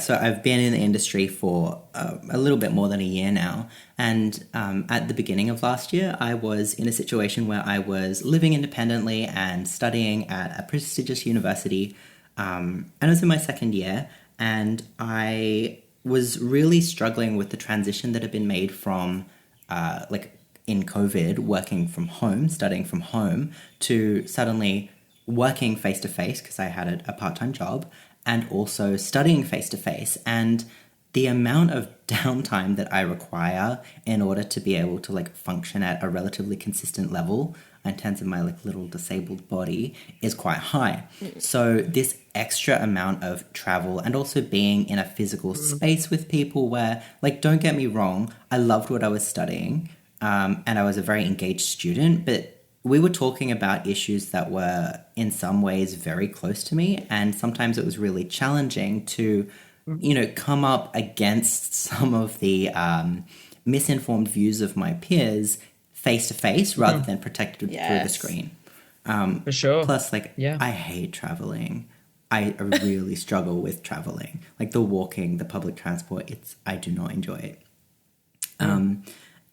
so I've been in the industry for a little bit more than a year now. And at the beginning of last year, I was in a situation where I was living independently and studying at a prestigious university. And I was in my second year, and I was really struggling with the transition that had been made from, in COVID, working from home, studying from home, to suddenly working face-to-face, because I had a part-time job, and also studying face-to-face. And the amount of downtime that I require in order to be able to like function at a relatively consistent level in terms of my like little disabled body is quite high. So this extra amount of travel, and also being in a physical space with people where, like, don't get me wrong, I loved what I was studying, and I was a very engaged student, but we were talking about issues that were in some ways very close to me, and sometimes it was really challenging to, come up against some of the misinformed views of my peers face-to-face rather than protected through the screen. For sure. Plus, I hate traveling. I really struggle with traveling. Like the walking, the public transport, I do not enjoy it.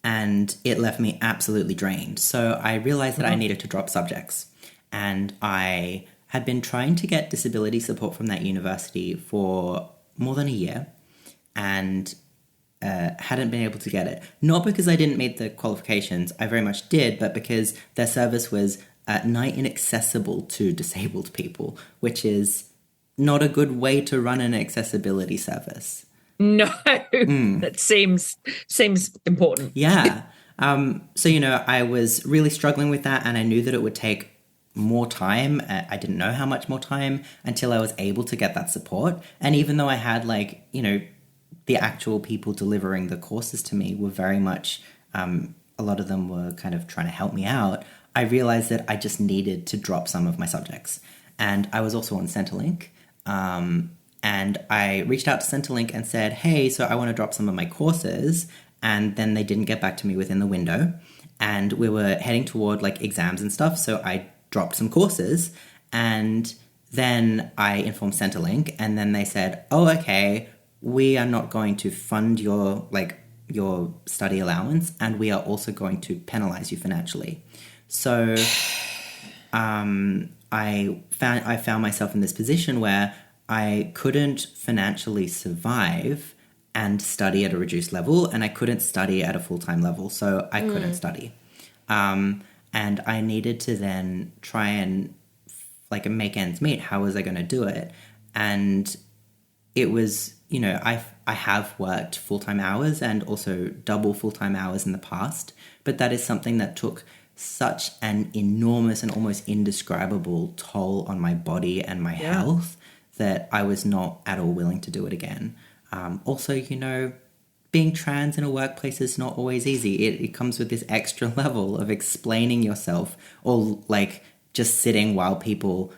And it left me absolutely drained. So I realized that I needed to drop subjects. And I had been trying to get disability support from that university for more than a year, and hadn't been able to get it. Not because I didn't meet the qualifications, I very much did, but because their service was nigh inaccessible to disabled people, which is not a good way to run an accessibility service. No, that seems important. Yeah. So, I was really struggling with that, and I knew that it would take more time. I didn't know how much more time until I was able to get that support. And even though I had the actual people delivering the courses to me were very much, a lot of them were kind of trying to help me out, I realized that I just needed to drop some of my subjects. And I was also on Centrelink. And I reached out to Centrelink and said, hey, so I want to drop some of my courses. And then they didn't get back to me within the window. And we were heading toward exams and stuff. So I dropped some courses. And then I informed Centrelink. And then they said, oh, okay, we are not going to fund your study allowance. And we are also going to penalize you financially. So I found myself in this position where I couldn't financially survive and study at a reduced level, and I couldn't study at a full-time level, so I couldn't study. And I needed to then try and make ends meet. How was I going to do it? And it was, I have worked full-time hours and also double full-time hours in the past, but that is something that took such an enormous and almost indescribable toll on my body and my health that I was not at all willing to do it again. Also, being trans in a workplace is not always easy. It comes with this extra level of explaining yourself, or just sitting while people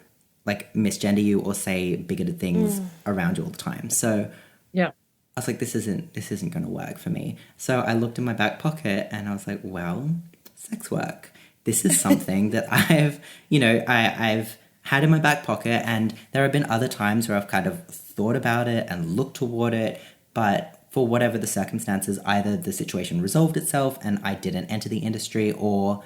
misgender you or say bigoted things around you all the time. So I was like, this isn't going to work for me. So I looked in my back pocket and I was like, well, sex work. This is something that I've had in my back pocket, and there have been other times where I've kind of thought about it and looked toward it, but for whatever the circumstances, either the situation resolved itself and I didn't enter the industry, or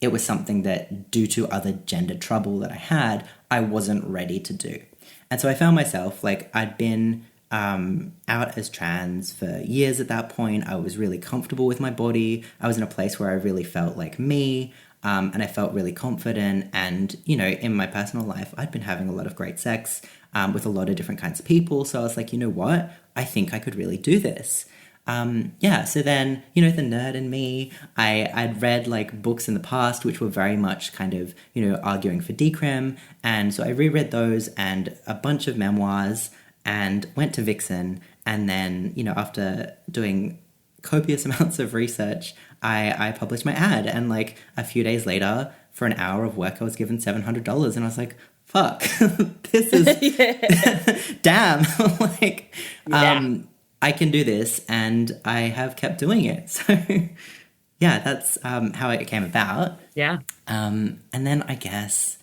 it was something that, due to other gender trouble that I had, I wasn't ready to do. And so I found myself, like, I'd been out as trans for years at that point. I was really comfortable with my body. I was in a place where I really felt like me, and I felt really confident. And, you know, in my personal life, I'd been having a lot of great sex with a lot of different kinds of people. So I was like, you know what? I think I could really do this. So then, you know, the nerd in me, I'd read like books in the past which were very much kind of, you know, arguing for decrim. And so I reread those and a bunch of memoirs and went to Vixen. And then, you know, after doing copious amounts of research, I published my ad. And like a few days later, for an hour of work, I was given $700. And I was like, fuck, this is, damn, like, I can do this, and I have kept doing it. So, yeah, that's how it came about. Yeah. And then I guess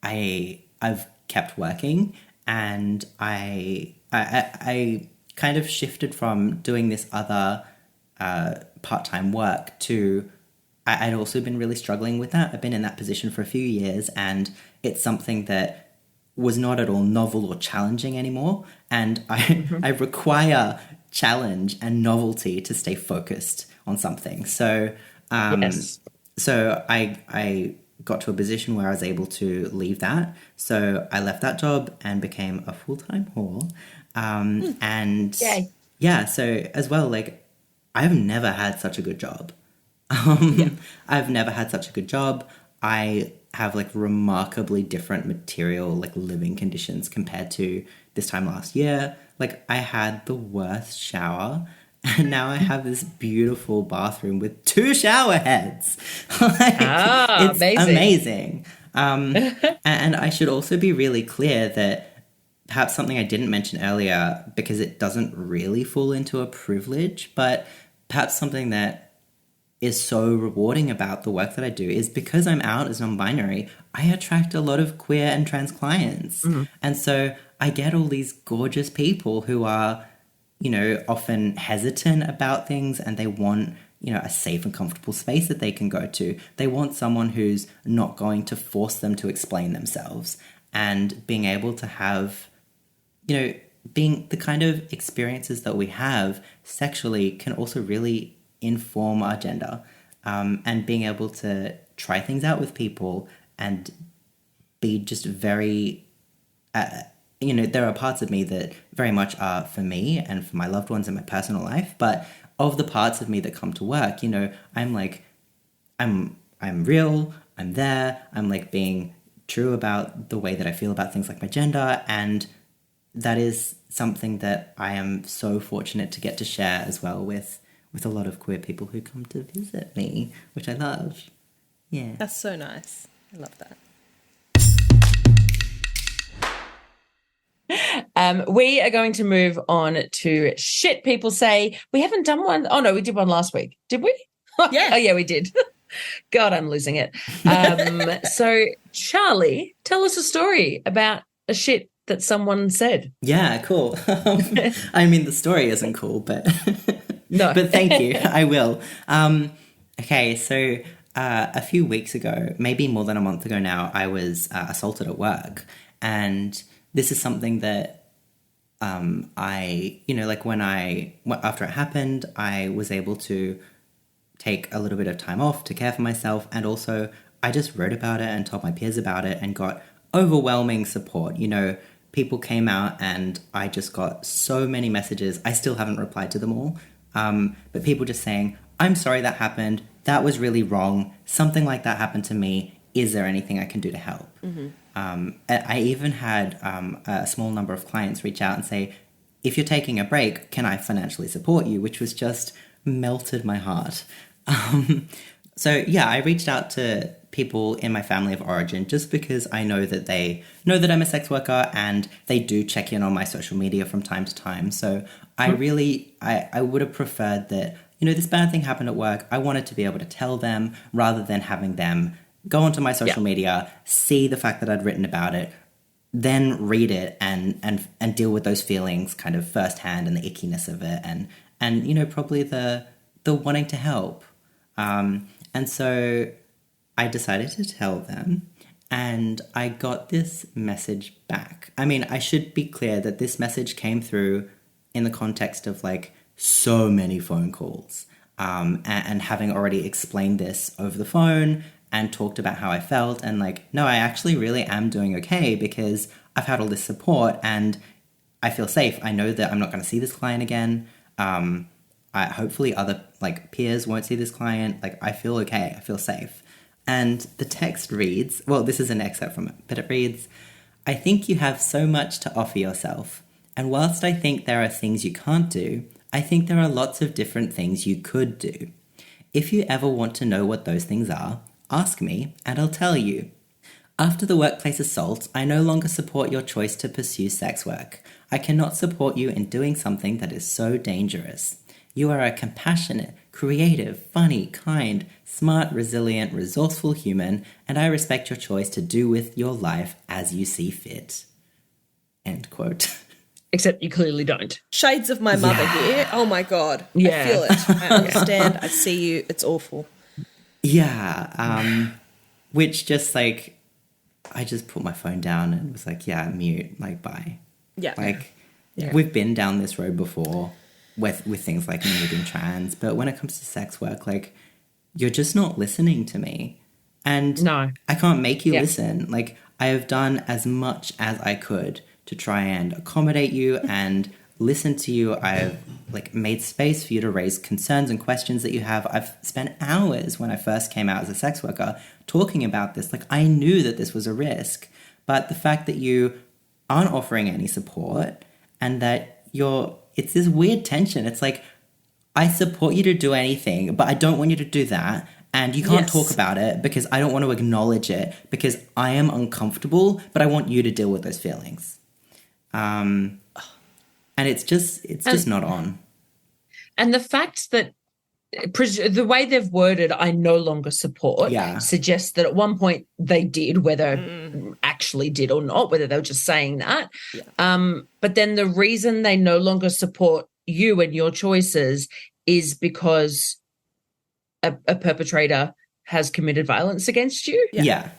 I've kept working, and I kind of shifted from doing this other part-time work to I'd also been really struggling with that. I've been in that position for a few years, and it's something that was not at all novel or challenging anymore. And I require challenge and novelty to stay focused on something. So, so I got to a position where I was able to leave that. So I left that job and became a full-time whore. And yeah, so as well, like, I've never had such a good job. I've never had such a good job. I have like remarkably different material, like living conditions compared to this time last year. Like, I had the worst shower, and now I have this beautiful bathroom with 2 shower heads. Like, it's amazing. And I should also be really clear that perhaps something I didn't mention earlier, because it doesn't really fall into a privilege, but perhaps something that is so rewarding about the work that I do is because I'm out as non-binary, I attract a lot of queer and trans clients. And so I get all these gorgeous people who are, you know, often hesitant about things, and they want, you know, a safe and comfortable space that they can go to. They want someone who's not going to force them to explain themselves, and being able to have, you know, being the kind of experiences that we have sexually can also really inform our gender, and being able to try things out with people and be just very, you know, there are parts of me that very much are for me and for my loved ones in my personal life, but of the parts of me that come to work, you know, I'm like, I'm real, I'm there, I'm like being true about the way that I feel about things like my gender, and that is something that I am so fortunate to get to share as well with a lot of queer people who come to visit me, which I love. Yeah. That's so nice. I love that. We are going to move on to shit people say. We haven't done one. Oh, no, we did one last week. Did we? Yeah. Oh, yeah, we did. God, I'm losing it. So, Charlie, tell us a story about a shit that someone said. Yeah, cool. I mean, the story isn't cool, but... No. But thank you. I will. Okay, so a few weeks ago, maybe more than a month ago now, I was assaulted at work. And this is something that I, you know, like after it happened, I was able to take a little bit of time off to care for myself. And also I just wrote about it and told my peers about it and got overwhelming support. You know, people came out and I just got so many messages. I still haven't replied to them all. But people just saying, I'm sorry that happened. That was really wrong. Something like that happened to me. Is there anything I can do to help? I even had a small number of clients reach out and say, if you're taking a break, can I financially support you? Which was just melted my heart. So yeah, I reached out to people in my family of origin just because I know that they know that I'm a sex worker, and they do check in on my social media from time to time. So I would have preferred that, you know, this bad thing happened at work. I wanted to be able to tell them rather than having them go onto my social media, see the fact that I'd written about it, then read it and deal with those feelings kind of firsthand and the ickiness of it and you know, probably the wanting to help. And so I decided to tell them, and I got this message back. I mean, I should be clear that this message came through in the context of like so many phone calls, and having already explained this over the phone and talked about how I felt, and like, no, I actually really am doing okay because I've had all this support and I feel safe. I know that I'm not going to see this client again. Hopefully other like peers won't see this client. Like, I feel okay. I feel safe. And the text reads, well, this is an excerpt from it, but it reads, I think you have so much to offer yourself. And whilst I think there are things you can't do, I think there are lots of different things you could do. If you ever want to know what those things are, ask me and I'll tell you. After the workplace assault, I no longer support your choice to pursue sex work. I cannot support you in doing something that is so dangerous. You are a compassionate, creative, funny, kind, smart, resilient, resourceful human, and I respect your choice to do with your life as you see fit. End quote. Except you clearly don't. Shades of my mother here. Oh my God. Yeah. I feel it. I understand. I see you. It's awful. Yeah. Which just like, I just put my phone down and was like, yeah, mute, like, bye. Yeah. Like, we've been down this road before with things like me being trans, but when it comes to sex work, like, you're just not listening to me. And no, I can't make you listen. Like, I have done as much as I could to try and accommodate you and listen to you. I've like made space for you to raise concerns and questions that you have. I've spent hours when I first came out as a sex worker talking about this. Like, I knew that this was a risk, but the fact that you aren't offering any support and that it's this weird tension. It's like, I support you to do anything, but I don't want you to do that. And you can't talk about it because I don't want to acknowledge it because I am uncomfortable, but I want you to deal with those feelings. And it's just not on. And the fact that the way they've worded I no longer support suggests that at one point they did, whether actually did or not, whether they were just saying that. Yeah. But then the reason they no longer support you and your choices is because a perpetrator has committed violence against you. Yeah.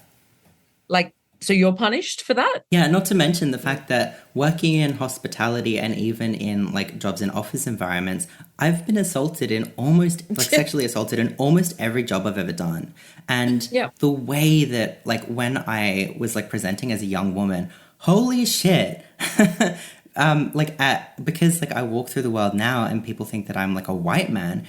Like, so you're punished for that? Yeah, not to mention the fact that working in hospitality and even in like jobs in office environments, I've been assaulted in sexually assaulted in almost every job I've ever done. And the way that like when I was like presenting as a young woman, holy shit. Because like I walk through the world now and people think that I'm like a white man,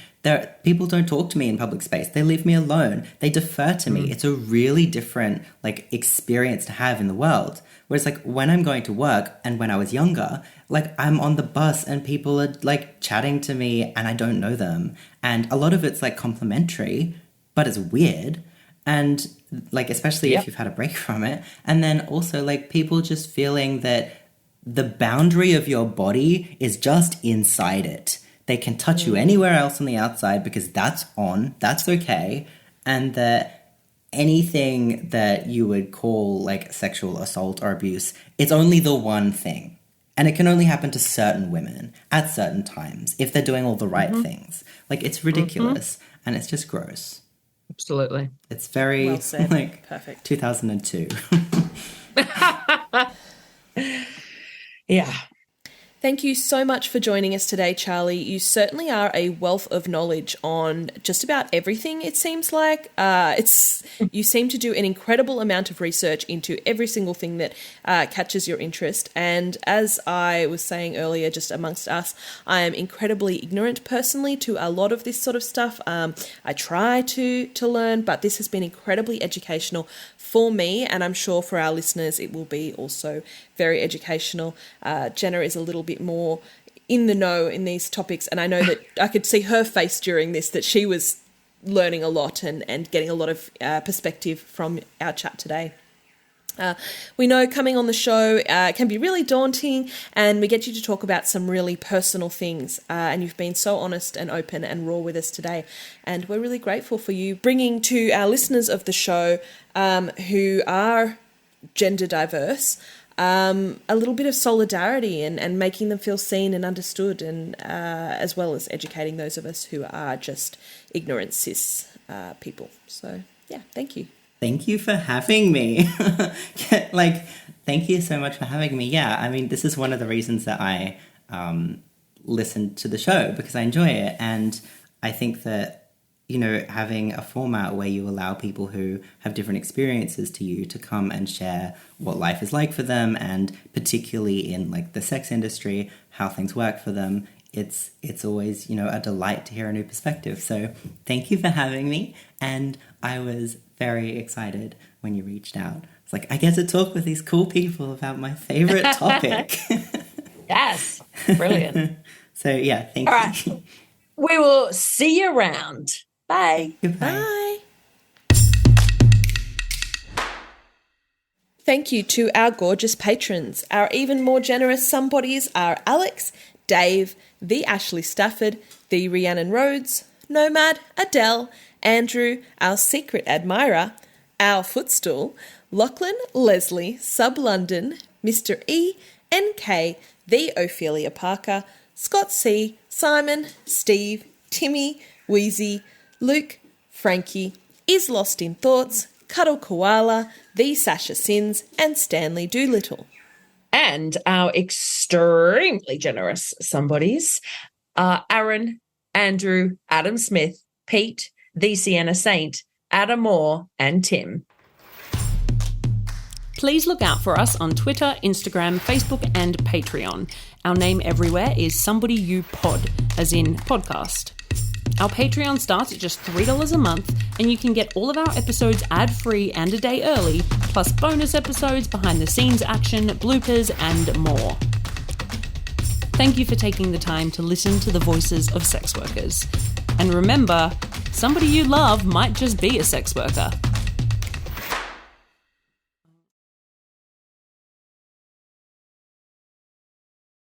people don't talk to me in public space. They leave me alone. They defer to me. It's a really different like experience to have in the world. Whereas like when I'm going to work and when I was younger, like I'm on the bus and people are like chatting to me and I don't know them. And a lot of it's like complimentary, but it's weird. And like, especially if you've had a break from it. And then also like people just feeling that the boundary of your body is just inside it. They can touch you anywhere else on the outside because that's okay. And that anything that you would call like sexual assault or abuse, it's only the one thing. And it can only happen to certain women at certain times if they're doing all the right things. Like, it's ridiculous and it's just gross. Absolutely. It's very well said. like Perfect. 2002. Yeah. Thank you so much for joining us today, Charlie. You certainly are a wealth of knowledge on just about everything, it seems like. You seem to do an incredible amount of research into every single thing that catches your interest. And as I was saying earlier, just amongst us, I am incredibly ignorant personally to a lot of this sort of stuff. I try to learn, but this has been incredibly educational for me, and I'm sure for our listeners it will be also very educational. Jenna is a little bit more in the know in these topics, and I know that I could see her face during this, that she was learning a lot and getting a lot of perspective from our chat today. We know coming on the show can be really daunting, and we get you to talk about some really personal things, and you've been so honest and open and raw with us today, and we're really grateful for you bringing to our listeners of the show who are gender diverse a little bit of solidarity and making them feel seen and understood, and as well as educating those of us who are just ignorant cis people. So, yeah, thank you. Thank you for having me. Thank you so much for having me. Yeah, I mean, this is one of the reasons that I listen to the show, because I enjoy it. And I think that, having a format where you allow people who have different experiences to you to come and share what life is like for them, and particularly in the sex industry, how things work for them, it's always, a delight to hear a new perspective. So thank you for having me. And I was very excited when you reached out. It's I get to talk with these cool people about my favorite topic. Yes, brilliant. So yeah, thank All you. Right. We will see you around. Bye. Goodbye. Bye. Thank you to our gorgeous patrons. Our even more generous somebodies are Alex, Dave, the Ashley Stafford, the Rhiannon Rhodes, Nomad, Adele, Andrew, our secret admirer, our footstool, Lachlan, Leslie, Sub London, Mr. E, NK, the Ophelia Parker, Scott C, Simon, Steve, Timmy, Wheezy, Luke, Frankie, Is Lost in Thoughts, Cuddle Koala, the Sasha Sins, and Stanley Doolittle. And our extremely generous somebodies are Aaron, Andrew, Adam Smith, Pete, the Sienna Saint, Adam Moore, and Tim. Please look out for us on Twitter, Instagram, Facebook, and Patreon. Our name everywhere is Somebody You Pod, as in podcast. Our Patreon starts at just $3 a month, and you can get all of our episodes ad-free and a day early, plus bonus episodes, behind-the-scenes action, bloopers, and more. Thank you for taking the time to listen to the voices of sex workers. And remember, somebody you love might just be a sex worker.